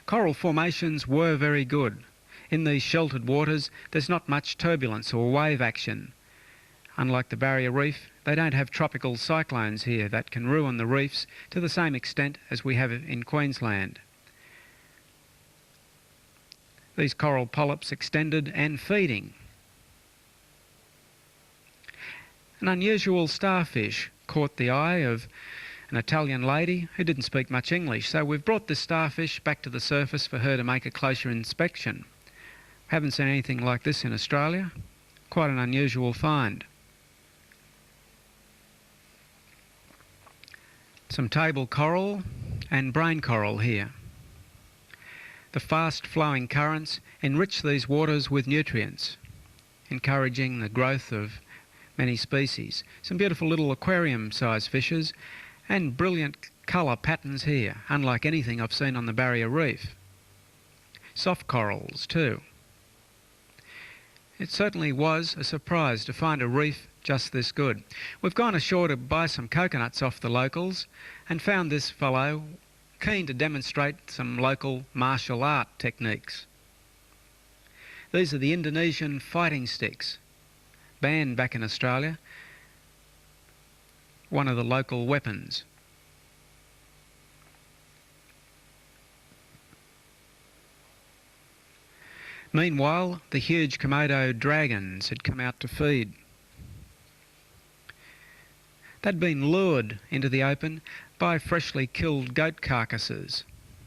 Coral formations were very good. In these sheltered waters, there's not much turbulence or wave action. Unlike the Barrier Reef, they don't have tropical cyclones here that can ruin the reefs to the same extent as we have in Queensland. These coral polyps extended and feeding. An unusual starfish caught the eye of an Italian lady who didn't speak much English, so we've brought this starfish back to the surface for her to make a closer inspection. Haven't seen anything like this in Australia. Quite an unusual find. Some table coral and brain coral here. The fast-flowing currents enrich these waters with nutrients, encouraging the growth of many species. Some beautiful little aquarium-sized fishes and brilliant colour patterns here, unlike anything I've seen on the Barrier Reef. Soft corals too. It certainly was a surprise to find a reef just this good. We've gone ashore to buy some coconuts off the locals and found this fellow keen to demonstrate some local martial art techniques. These are the Indonesian fighting sticks, banned back in Australia, one of the local weapons. Meanwhile, the huge Komodo dragons had come out to feed. They'd been lured into the open by freshly killed goat carcasses,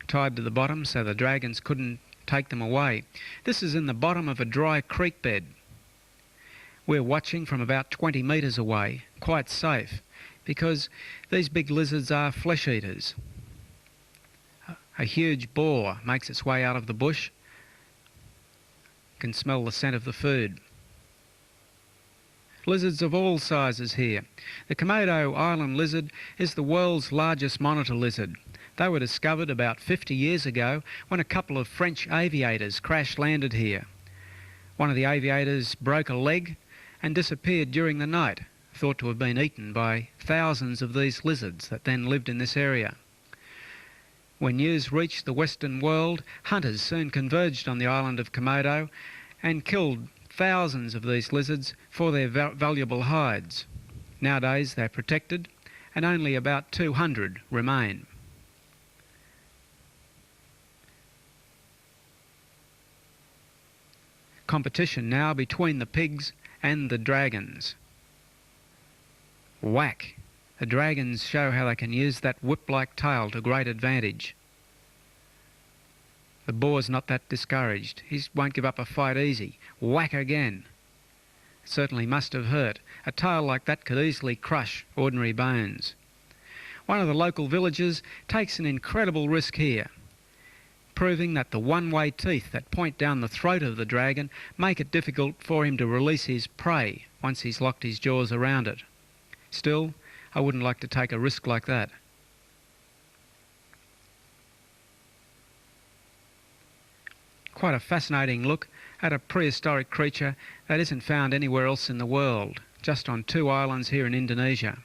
tied to the bottom so the dragons couldn't take them away. This is in the bottom of a dry creek bed. We're watching from about 20 metres away, quite safe, because these big lizards are flesh eaters. A huge boar makes its way out of the bush, can smell the scent of the food. Lizards of all sizes here. The Komodo Island lizard is the world's largest monitor lizard. They were discovered about 50 years ago when a couple of French aviators crash-landed here. One of the aviators broke a leg and disappeared during the night, thought to have been eaten by thousands of these lizards that then lived in this area. When news reached the Western world, hunters soon converged on the island of Komodo and killed thousands of these lizards for their valuable hides. Nowadays they're protected and only about 200 remain. Competition now between the pigs and the dragons. Whack! The dragons show how they can use that whip-like tail to great advantage. The boar's not that discouraged. He won't give up a fight easy. Whack again. Certainly must have hurt. A tail like that could easily crush ordinary bones. One of the local villagers takes an incredible risk here, proving that the one-way teeth that point down the throat of the dragon make it difficult for him to release his prey once he's locked his jaws around it. Still, I wouldn't like to take a risk like that. Quite a fascinating look at a prehistoric creature that isn't found anywhere else in the world, just on 2 islands here in Indonesia.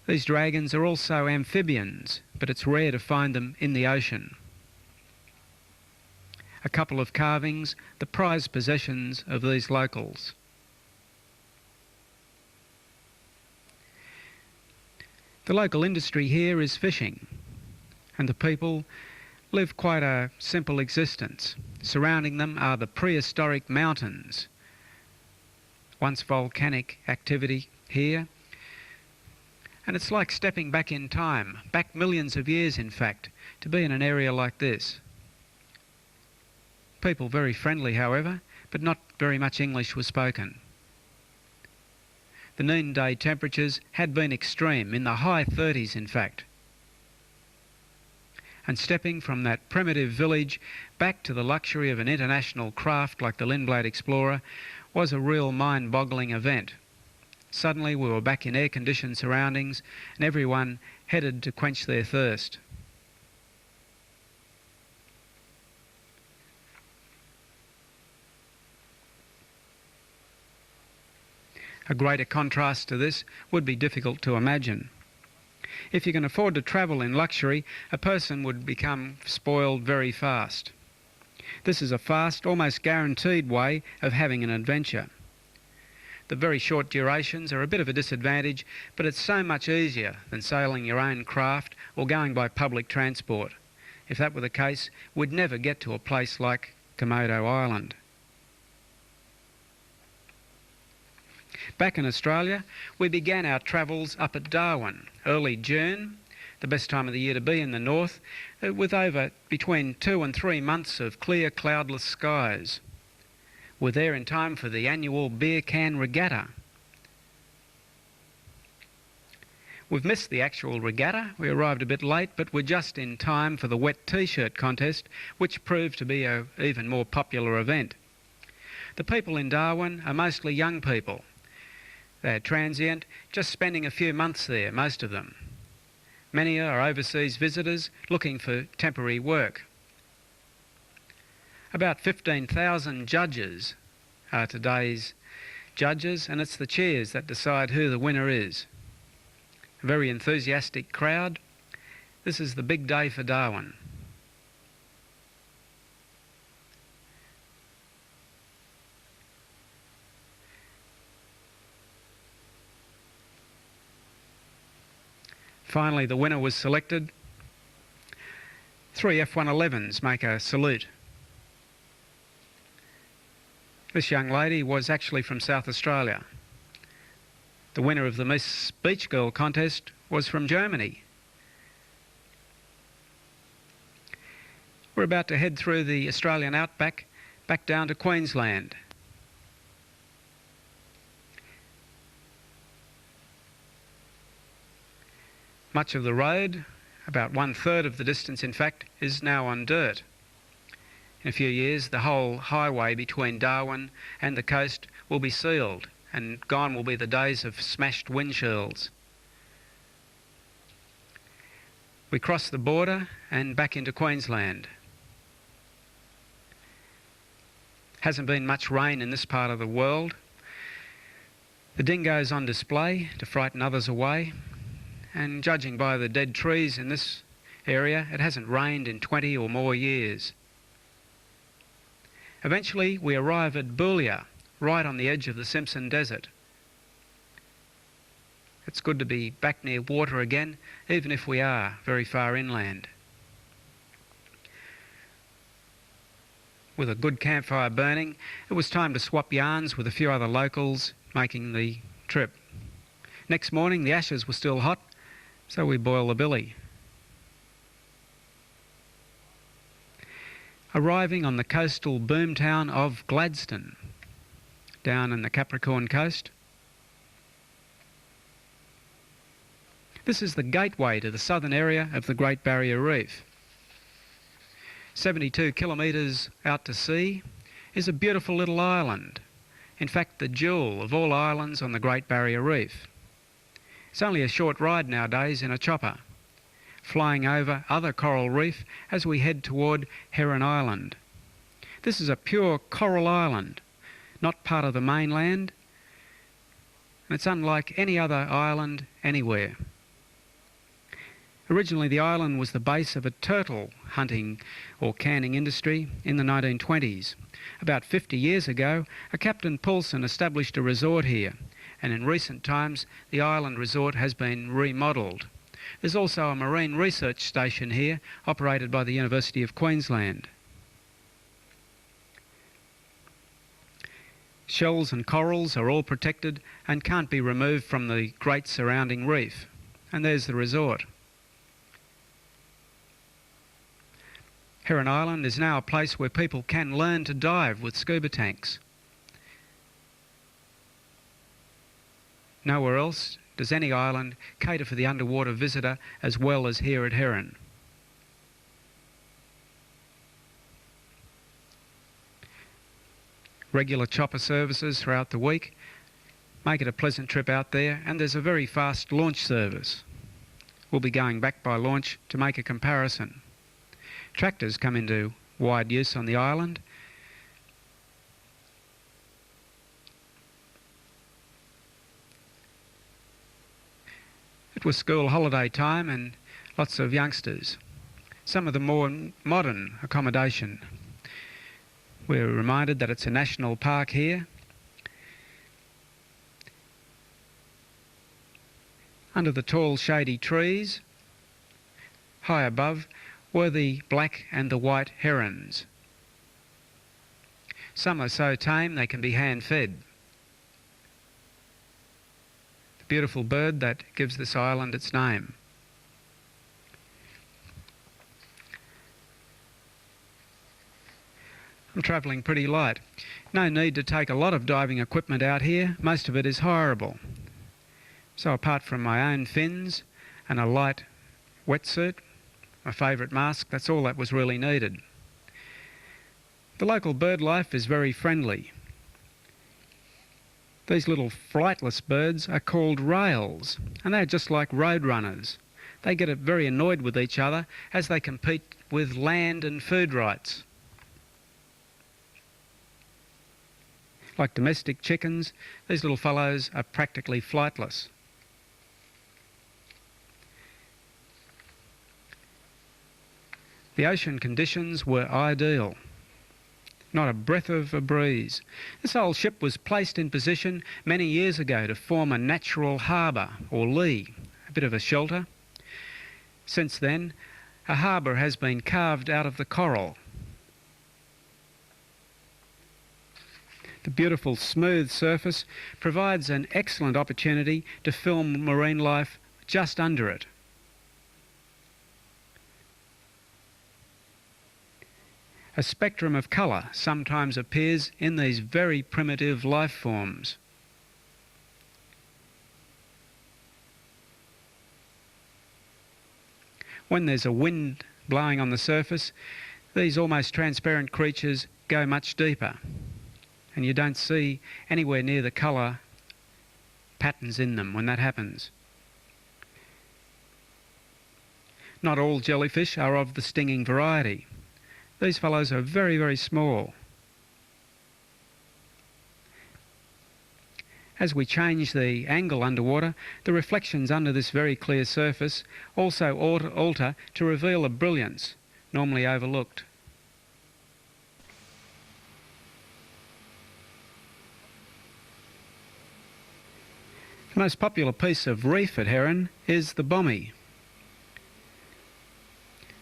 These dragons are also amphibians, but it's rare to find them in the ocean. A couple of carvings, the prized possessions of these locals. The local industry here is fishing, and the people live quite a simple existence. Surrounding them are the prehistoric mountains. Once volcanic activity here. And it's like stepping back in time, back millions of years in fact, to be in an area like this. People very friendly, however, but not very much English was spoken. The noonday temperatures had been extreme, in the high 30s in fact. And stepping from that primitive village back to the luxury of an international craft like the Lindblad Explorer was a real mind-boggling event. Suddenly we were back in air-conditioned surroundings and everyone headed to quench their thirst. A greater contrast to this would be difficult to imagine. If you can afford to travel in luxury, a person would become spoiled very fast. This is a fast, almost guaranteed way of having an adventure. The very short durations are a bit of a disadvantage, but it's so much easier than sailing your own craft or going by public transport. If that were the case, we'd never get to a place like Komodo Island. Back in Australia, we began our travels up at Darwin, early June, the best time of the year to be in the north, with over between 2 and 3 months of clear, cloudless skies. We're there in time for the annual beer can regatta. We've missed the actual regatta. We arrived a bit late, but we're just in time for the wet t-shirt contest, which proved to be an even more popular event. The people in Darwin are mostly young people. They're transient, just spending a few months there, most of them. Many are overseas visitors looking for temporary work. About 15,000 judges are today's judges, and it's the chairs that decide who the winner is. A very enthusiastic crowd. This is the big day for Darwin. Finally, the winner was selected. 3 F-111s make a salute. This young lady was actually from South Australia. The winner of the Miss Beach Girl contest was from Germany. We're about to head through the Australian outback back down to Queensland. Much of the road, about 1/3 of the distance in fact, is now on dirt. In a few years the whole highway between Darwin and the coast will be sealed, and gone will be the days of smashed windshields. We cross the border and back into Queensland. Hasn't been much rain in this part of the world. The dingo's on display to frighten others away, and judging by the dead trees in this area, it hasn't rained in 20 or more years. Eventually we arrive at Boulia, right on the edge of the Simpson Desert. It's good to be back near water again, even if we are very far inland. With a good campfire burning, it was time to swap yarns with a few other locals making the trip. Next morning the ashes were still hot, so we boiled the billy. Arriving on the coastal boomtown of Gladstone, down in the Capricorn coast. This is the gateway to the southern area of the Great Barrier Reef. 72 kilometres out to sea is a beautiful little island. In fact, the jewel of all islands on the Great Barrier Reef. It's only a short ride nowadays in a chopper, flying over other coral reef as we head toward Heron Island. This is a pure coral island, not part of the mainland, and it's unlike any other island anywhere. Originally the island was the base of a turtle hunting or canning industry in the 1920s. About 50 years ago, a Captain Poulsen established a resort here, and in recent times the island resort has been remodelled. There's also a marine research station here, operated by the University of Queensland. Shells and corals are all protected and can't be removed from the great surrounding reef. And there's the resort. Heron Island is now a place where people can learn to dive with scuba tanks. Nowhere else does any island cater for the underwater visitor as well as here at Heron. Regular chopper services throughout the week make it a pleasant trip out there, and there's a very fast launch service. We'll be going back by launch to make a comparison. Tractors come into wide use on the island. It was school holiday time and lots of youngsters. Some of the more modern accommodation. We're reminded that it's a national park here. Under the tall shady trees, high above, were the black and the white herons. Some are so tame they can be hand-fed. The beautiful bird that gives this island its name. I'm travelling pretty light. No need to take a lot of diving equipment out here. Most of it is hireable. So apart from my own fins and a light wetsuit, my favourite mask, that's all that was really needed. The local bird life is very friendly. These little flightless birds are called rails, and they're just like road runners. They get very annoyed with each other as they compete with land and food rights. Like domestic chickens, these little fellows are practically flightless. The ocean conditions were ideal. Not a breath of a breeze. This old ship was placed in position many years ago to form a natural harbour, or lee, a bit of a shelter. Since then, a harbour has been carved out of the coral. The beautiful smooth surface provides an excellent opportunity to film marine life just under it. A spectrum of colour sometimes appears in these very primitive life forms. When there's a wind blowing on the surface, these almost transparent creatures go much deeper, and you don't see anywhere near the colour patterns in them when that happens. Not all jellyfish are of the stinging variety. These fellows are very, very small. As we change the angle underwater, the reflections under this very clear surface also alter to reveal a brilliance normally overlooked. The most popular piece of reef at Heron is the bommy.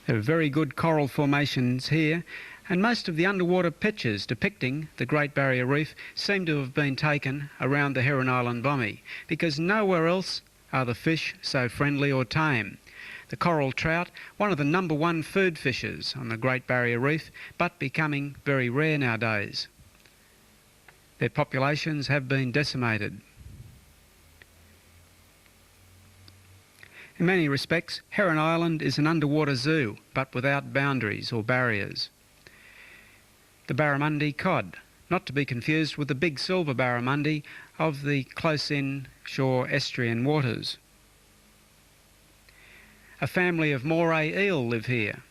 There are very good coral formations here, and most of the underwater pictures depicting the Great Barrier Reef seem to have been taken around the Heron Island bommy, because nowhere else are the fish so friendly or tame. The coral trout, one of the #1 food fishes on the Great Barrier Reef, but becoming very rare nowadays. Their populations have been decimated. In many respects, Heron Island is an underwater zoo, but without boundaries or barriers. The barramundi cod, not to be confused with the big silver barramundi of the close-in shore estuarine waters. A family of moray eel live here.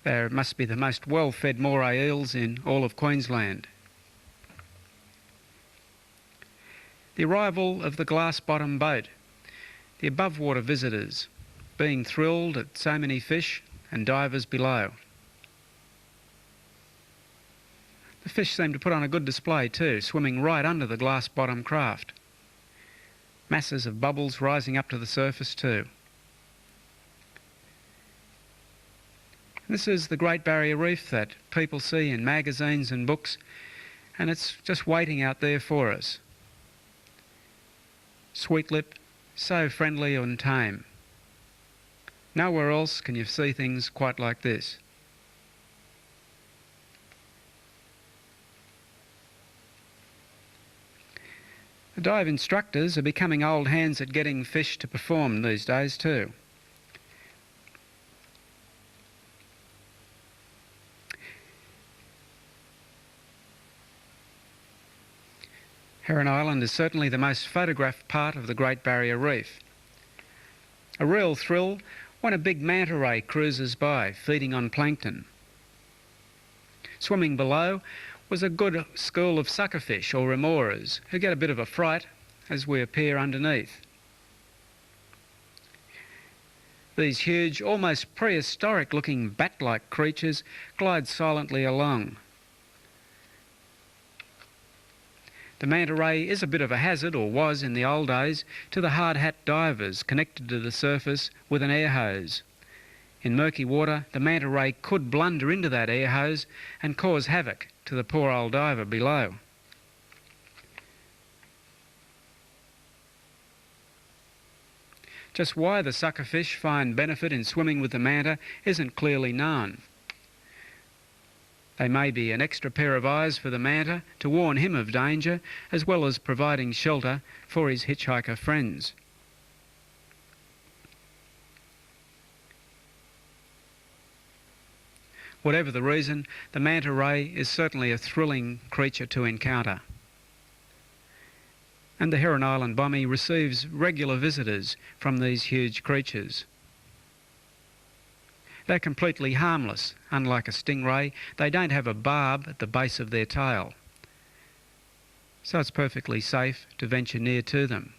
There must be the most well-fed moray eels in all of Queensland. The arrival of the glass-bottom boat, the above-water visitors being thrilled at so many fish and divers below. The fish seem to put on a good display too, swimming right under the glass-bottom craft. Masses of bubbles rising up to the surface too. This is the Great Barrier Reef that people see in magazines and books, and it's just waiting out there for us. Sweetlip, so friendly and tame. Nowhere else can you see things quite like this. The dive instructors are becoming old hands at getting fish to perform these days too. Heron Island is certainly the most photographed part of the Great Barrier Reef. A real thrill when a big manta ray cruises by, feeding on plankton. Swimming below was a good school of suckerfish or remoras who get a bit of a fright as we appear underneath. These huge, almost prehistoric looking bat-like creatures glide silently along. The manta ray is a bit of a hazard, or was in the old days, to the hard hat divers connected to the surface with an air hose. In murky water, the manta ray could blunder into that air hose and cause havoc to the poor old diver below. Just why the suckerfish find benefit in swimming with the manta isn't clearly known. They may be an extra pair of eyes for the manta to warn him of danger, as well as providing shelter for his hitchhiker friends. Whatever the reason, the manta ray is certainly a thrilling creature to encounter. And the Heron Island bommy receives regular visitors from these huge creatures. They're completely harmless. Unlike a stingray, they don't have a barb at the base of their tail, so it's perfectly safe to venture near to them.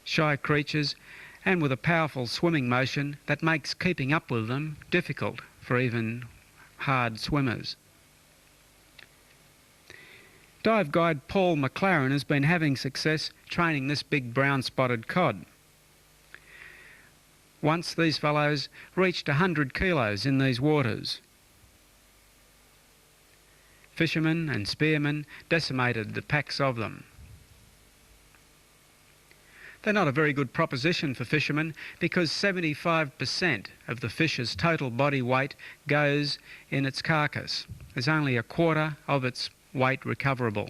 Shy creatures, and with a powerful swimming motion that makes keeping up with them difficult for even hard swimmers. Dive guide Paul McLaren has been having success training this big brown-spotted cod. Once these fellows reached 100 kilos in these waters. Fishermen and spearmen decimated the packs of them. They're not a very good proposition for fishermen because 75% of the fish's total body weight goes in its carcass. There's only a quarter of its weight recoverable.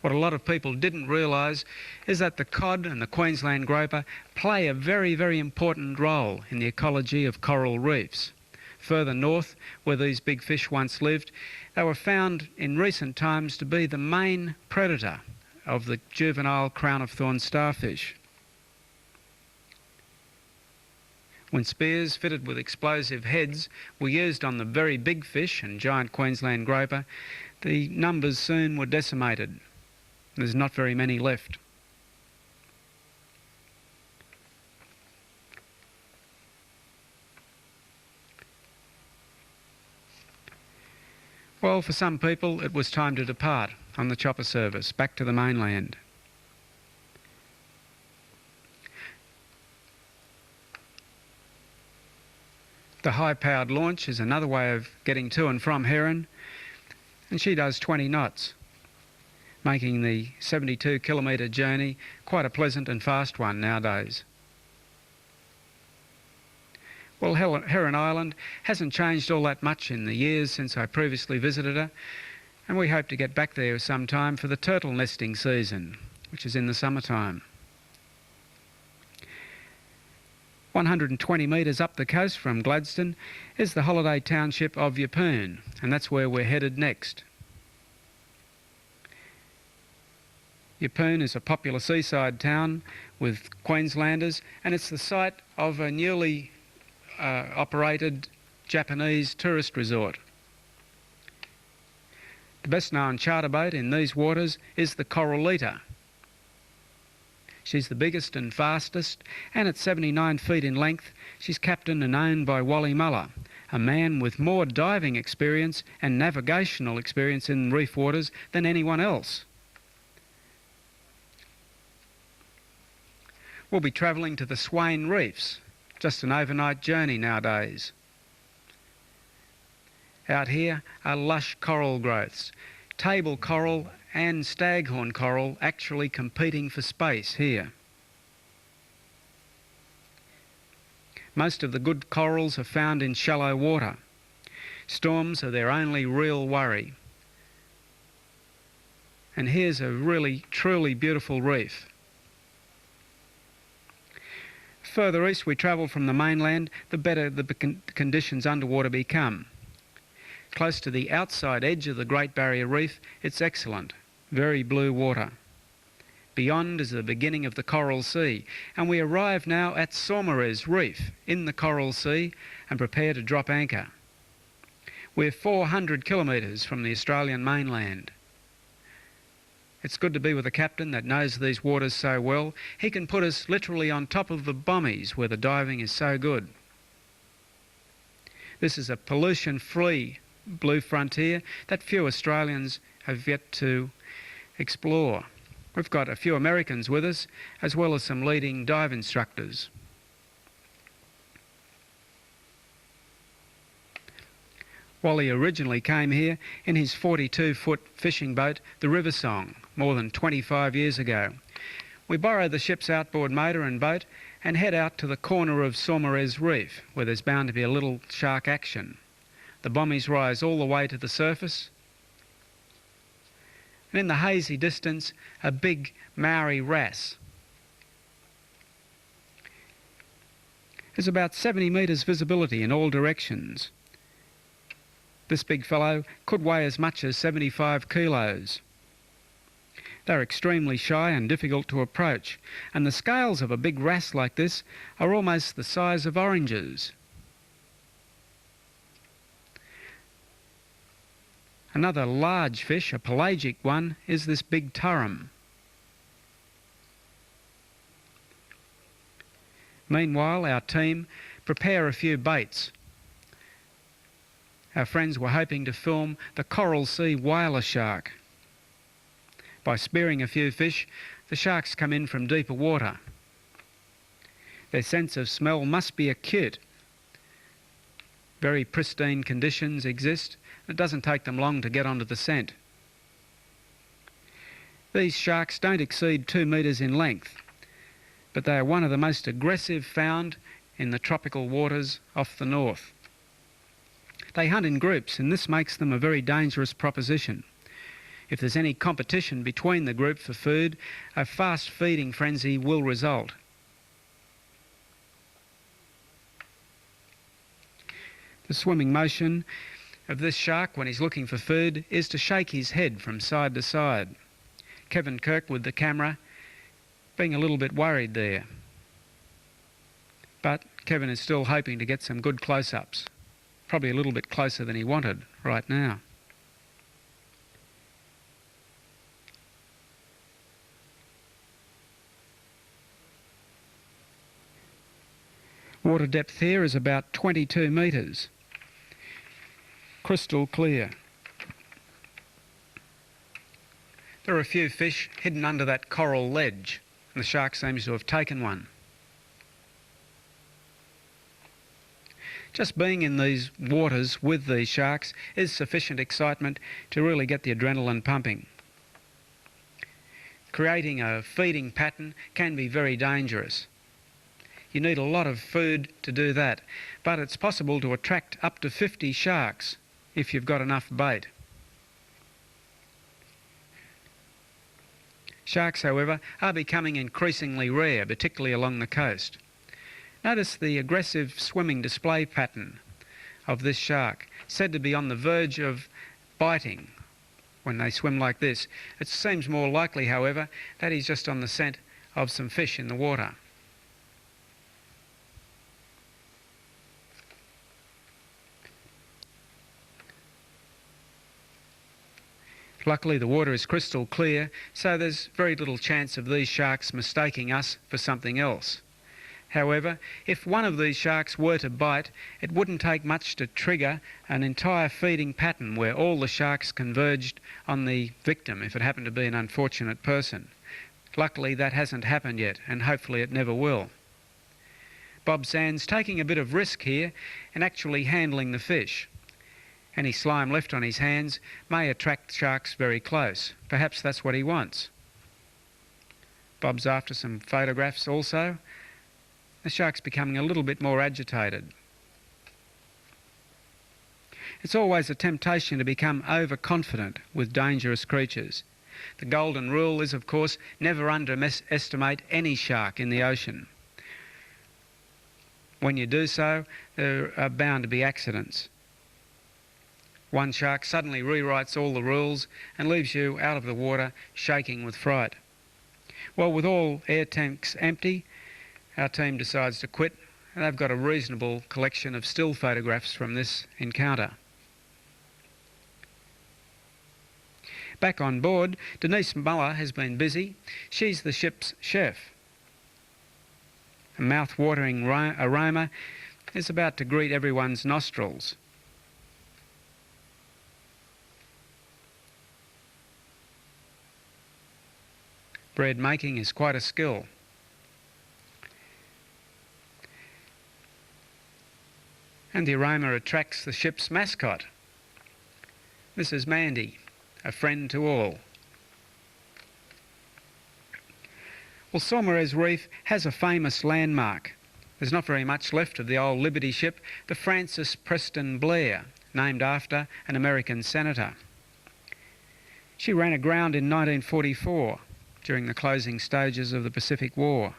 What a lot of people didn't realise is that the cod and the Queensland groper play a very, very important role in the ecology of coral reefs. Further north, where these big fish once lived, they were found in recent times to be the main predator of the juvenile crown-of-thorns starfish. When spears fitted with explosive heads were used on the very big fish and giant Queensland groper, the numbers soon were decimated. There's not very many left. Well, for some people, it was time to depart on the chopper service back to the mainland. The high-powered launch is another way of getting to and from Heron, and she does 20 knots, making the 72-kilometre journey quite a pleasant and fast one nowadays. Well, Heron Island hasn't changed all that much in the years since I previously visited her, and we hope to get back there sometime for the turtle nesting season, which is in the summertime. 120 metres up the coast from Gladstone is the holiday township of Yeppoon, and that's where we're headed next. Yeppoon is a popular seaside town with Queenslanders, and it's the site of a newly operated Japanese tourist resort. The best known charter boat in these waters is the Corallita. She's the biggest and fastest, and at 79 feet in length, she's captained and owned by Wally Muller, a man with more diving experience and navigational experience in reef waters than anyone else. We'll be travelling to the Swain Reefs, just an overnight journey nowadays. Out here are lush coral growths, table coral and staghorn coral actually competing for space here. Most of the good corals are found in shallow water. Storms are their only real worry. And here's a really, truly beautiful reef. Further east we travel from the mainland, the better the conditions underwater become. Close to the outside edge of the Great Barrier Reef, it's excellent, very blue water. Beyond is the beginning of the Coral Sea, and we arrive now at Saumarez Reef in the Coral Sea and prepare to drop anchor. We're 400 kilometres from the Australian mainland. It's good to be with a captain that knows these waters so well. He can put us literally on top of the bommies where the diving is so good. This is a pollution-free blue frontier that few Australians have yet to explore. We've got a few Americans with us, as well as some leading dive instructors. Wally originally came here in his 42-foot fishing boat, the River Song, more than 25 years ago. We borrow the ship's outboard motor and boat and head out to the corner of Saumarez Reef, where there's bound to be a little shark action. The bommies rise all the way to the surface, and in the hazy distance, a big Maori wrasse. There's about 70 metres visibility in all directions. This big fellow could weigh as much as 75 kilos. They're extremely shy and difficult to approach, and the scales of a big wrasse like this are almost the size of oranges. Another large fish, a pelagic one, is this big turrum. Meanwhile, our team prepare a few baits. Our friends were hoping to film the coral sea whaler shark. By spearing a few fish, the sharks come in from deeper water. Their sense of smell must be acute. Very pristine conditions exist. It doesn't take them long to get onto the scent. These sharks don't exceed 2 metres in length, but they are one of the most aggressive found in the tropical waters off the north. They hunt in groups, and this makes them a very dangerous proposition. If there's any competition between the group for food, a fast feeding frenzy will result. The swimming motion of this shark when he's looking for food is to shake his head from side to side. Kevin Kirk with the camera being a little bit worried there. But Kevin is still hoping to get some good close-ups. Probably a little bit closer than he wanted right now. Water depth here is about 22 metres. Crystal clear. There are a few fish hidden under that coral ledge, and the shark seems to have taken one. Just being in these waters with these sharks is sufficient excitement to really get the adrenaline pumping. Creating a feeding pattern can be very dangerous. You need a lot of food to do that, but it's possible to attract up to 50 sharks if you've got enough bait. Sharks, however, are becoming increasingly rare, particularly along the coast. Notice the aggressive swimming display pattern of this shark, said to be on the verge of biting when they swim like this. It seems more likely, however, that he's just on the scent of some fish in the water. Luckily the water is crystal clear, so there's very little chance of these sharks mistaking us for something else. However, if one of these sharks were to bite, it wouldn't take much to trigger an entire feeding pattern where all the sharks converged on the victim if it happened to be an unfortunate person. Luckily that hasn't happened yet, and hopefully it never will. Bob Sands taking a bit of risk here and actually handling the fish. Any slime left on his hands may attract sharks very close. Perhaps that's what he wants. Bob's after some photographs also. The shark's becoming a little bit more agitated. It's always a temptation to become overconfident with dangerous creatures. The golden rule is, of course, never underestimate any shark in the ocean. When you do so, there are bound to be accidents. One shark suddenly rewrites all the rules and leaves you out of the water shaking with fright. Well, with all air tanks empty, our team decides to quit, and they've got a reasonable collection of still photographs from this encounter. Back on board, Denise Muller has been busy. She's the ship's chef. A mouth-watering aroma is about to greet everyone's nostrils. Bread making is quite a skill. And the aroma attracts the ship's mascot. This is Mandy, a friend to all. Well, Saumarez Reef has a famous landmark. There's not very much left of the old Liberty ship, the Francis Preston Blair, named after an American senator. She ran aground in 1944 during the closing stages of the Pacific War.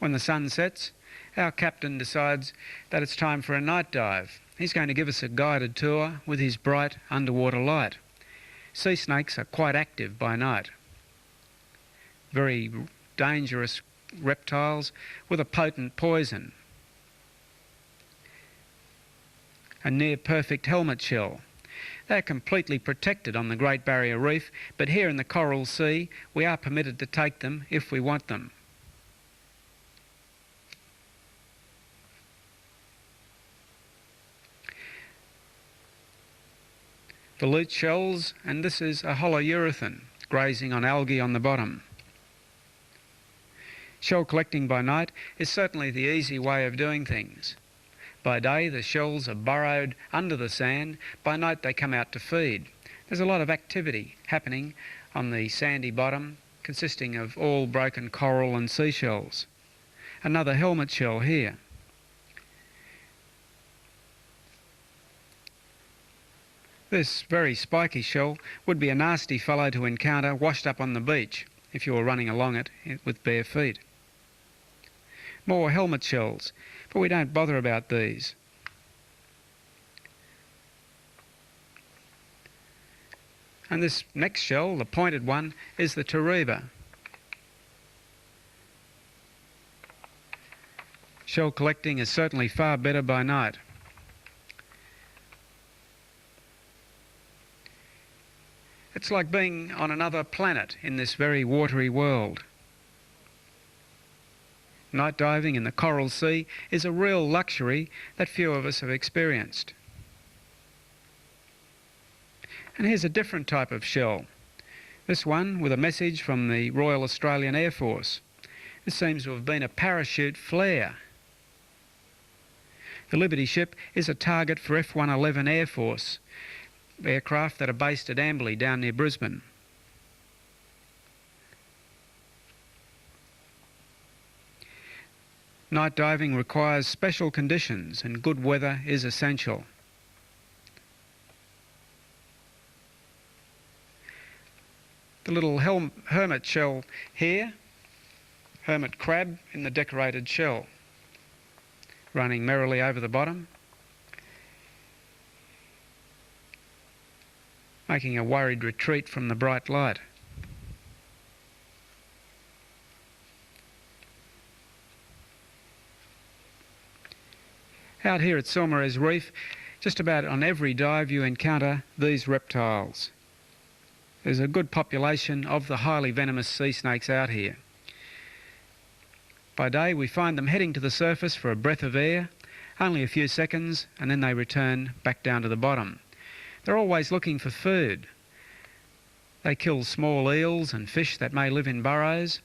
When the sun sets, our captain decides that it's time for a night dive. He's going to give us a guided tour with his bright underwater light. Sea snakes are quite active by night. Very dangerous reptiles with a potent poison. A near-perfect helmet shell. They're completely protected on the Great Barrier Reef, but here in the Coral Sea we are permitted to take them if we want them. Volute shells, and this is a holourethane grazing on algae on the bottom. Shell collecting by night is certainly the easy way of doing things. By day the shells are burrowed under the sand, by night they come out to feed. There's a lot of activity happening on the sandy bottom, consisting of all broken coral and seashells. Another helmet shell here. This very spiky shell would be a nasty fellow to encounter washed up on the beach if you were running along it with bare feet. More helmet shells, but we don't bother about these. And this next shell, the pointed one, is the Taruba. Shell collecting is certainly far better by night. It's like being on another planet in this very watery world. Night diving in the Coral Sea is a real luxury that few of us have experienced. And here's a different type of shell. This one with a message from the Royal Australian Air Force. This seems to have been a parachute flare. The Liberty ship is a target for F-111 Air Force aircraft that are based at Amberley down near Brisbane. Night diving requires special conditions and good weather is essential. The little hermit shell here, hermit crab in the decorated shell, running merrily over the bottom, making a worried retreat from the bright light. Out here at Saumarez Reef, just about on every dive you encounter these reptiles. There's a good population of the highly venomous sea snakes out here. By day we find them heading to the surface for a breath of air, only a few seconds, and then they return back down to the bottom. They're always looking for food. They kill small eels and fish that may live in burrows.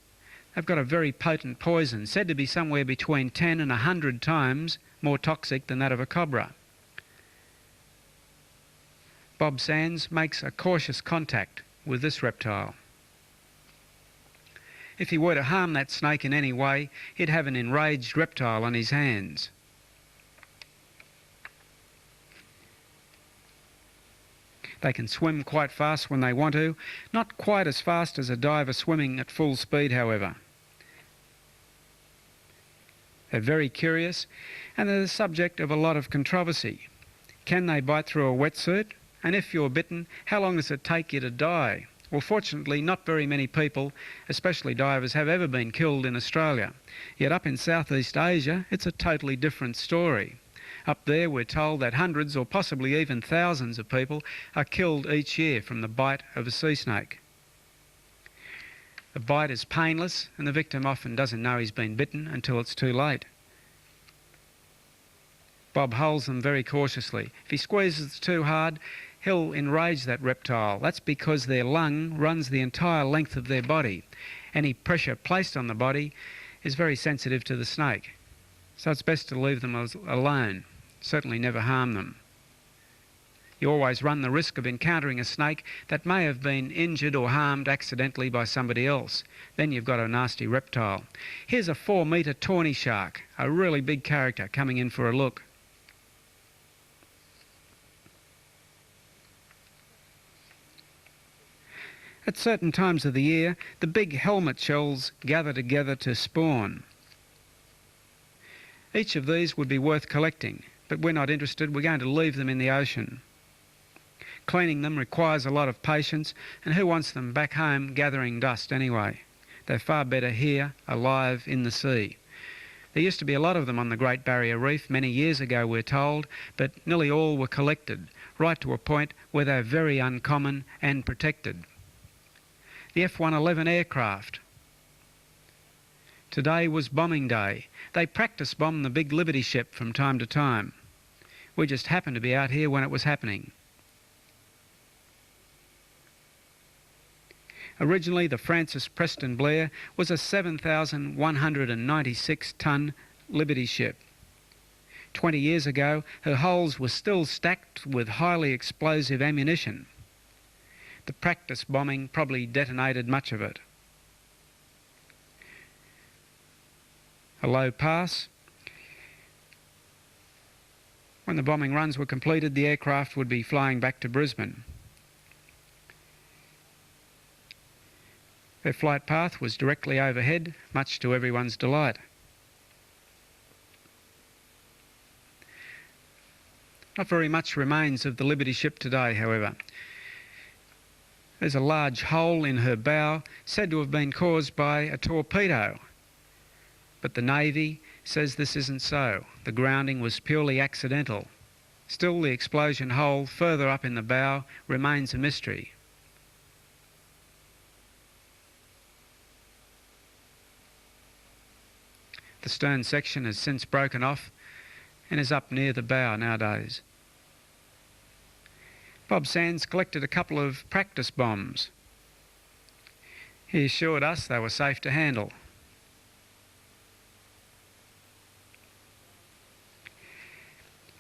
They've got a very potent poison, said to be somewhere between 10 and 100 times more toxic than that of a cobra. Bob Sands makes a cautious contact with this reptile. If he were to harm that snake in any way, he'd have an enraged reptile on his hands. They can swim quite fast when they want to, not quite as fast as a diver swimming at full speed, however. They're very curious, and they're the subject of a lot of controversy. Can they bite through a wetsuit? And if you're bitten, how long does it take you to die? Well, fortunately, not very many people, especially divers, have ever been killed in Australia. Yet up in Southeast Asia, it's a totally different story. Up there, we're told that hundreds or possibly even thousands of people are killed each year from the bite of a sea snake. The bite is painless, and the victim often doesn't know he's been bitten until it's too late. Bob holds them very cautiously. If he squeezes too hard, he'll enrage that reptile. That's because their lung runs the entire length of their body. Any pressure placed on the body is very sensitive to the snake. So it's best to leave them alone. Certainly never harm them. You always run the risk of encountering a snake that may have been injured or harmed accidentally by somebody else. Then you've got a nasty reptile. Here's a 4-metre tawny shark, a really big character coming in for a look. At certain times of the year, the big helmet shells gather together to spawn. Each of these would be worth collecting, but we're not interested. We're going to leave them in the ocean. Cleaning them requires a lot of patience, and who wants them back home gathering dust anyway? They're far better here, alive in the sea. There used to be a lot of them on the Great Barrier Reef many years ago, we're told, but nearly all were collected, right to a point where they're very uncommon and protected. The F-111 aircraft. Today was bombing day. They practice bomb the big Liberty ship from time to time. We just happened to be out here when it was happening. Originally, the Francis Preston Blair was a 7,196-tonne Liberty ship. 20 years ago, her hulls were still stacked with highly explosive ammunition. The practice bombing probably detonated much of it. A low pass. When the bombing runs were completed, the aircraft would be flying back to Brisbane. Their flight path was directly overhead, much to everyone's delight. Not very much remains of the Liberty ship today, however. There's a large hole in her bow, said to have been caused by a torpedo. But the Navy says this isn't so. The grounding was purely accidental. Still, the explosion hole further up in the bow remains a mystery. The stern section has since broken off and is up near the bow nowadays. Bob Sands collected a couple of practice bombs. He assured us they were safe to handle.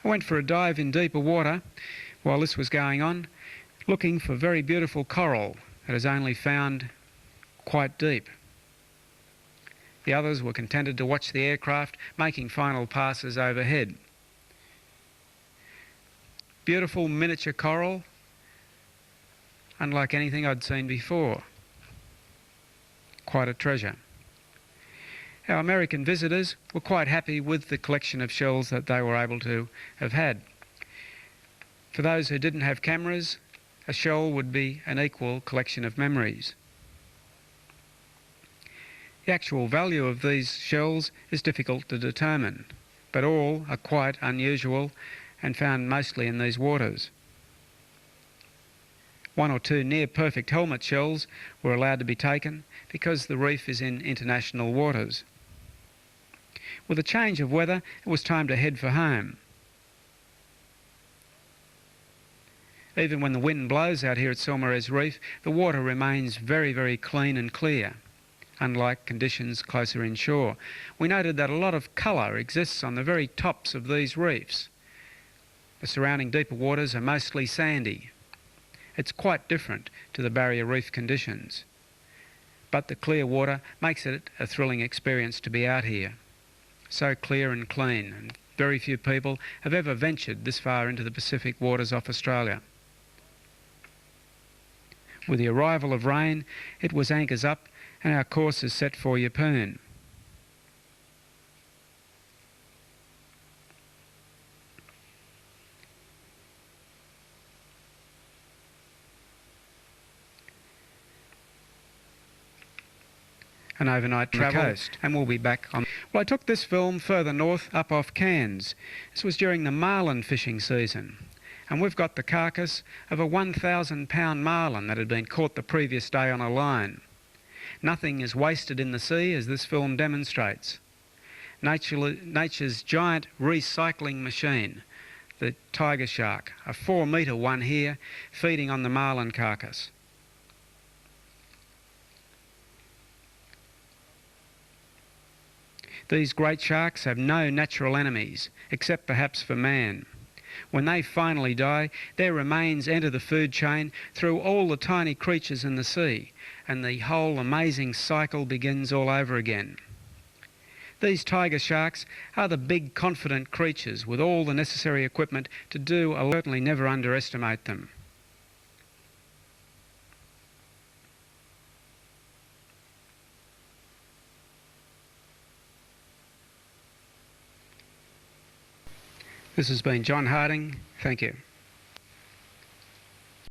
I went for a dive in deeper water while this was going on, looking for very beautiful coral that is only found quite deep. The others were contented to watch the aircraft making final passes overhead. Beautiful miniature coral, unlike anything I'd seen before. Quite a treasure. Our American visitors were quite happy with the collection of shells that they were able to have had. For those who didn't have cameras, a shell would be an equal collection of memories. The actual value of these shells is difficult to determine, but all are quite unusual and found mostly in these waters. One or two near-perfect helmet shells were allowed to be taken because the reef is in international waters. With a change of weather, it was time to head for home. Even when the wind blows out here at Saumarez Reef, the water remains very, very clean and clear, unlike conditions closer inshore. We noted that a lot of colour exists on the very tops of these reefs. The surrounding deeper waters are mostly sandy. It's quite different to the barrier reef conditions. But the clear water makes it a thrilling experience to be out here. So clear and clean, and very few people have ever ventured this far into the Pacific waters off Australia. With the arrival of rain, it was anchors up and our course is set for Yeppoon. An overnight travel coast, and we'll be back on. Well, I took this film further north, up off Cairns. This was during the marlin fishing season, and we've got the carcass of a 1,000-pound marlin that had been caught the previous day on a line. Nothing is wasted in the sea, as this film demonstrates. Nature's giant recycling machine, the tiger shark, a 4-metre one here, feeding on the marlin carcass. These great sharks have no natural enemies, except perhaps for man. When they finally die, their remains enter the food chain through all the tiny creatures in the sea, and the whole amazing cycle begins all over again. These tiger sharks are the big, confident creatures with all the necessary equipment to do. I'll certainly never underestimate them. This has been John Harding. Thank you.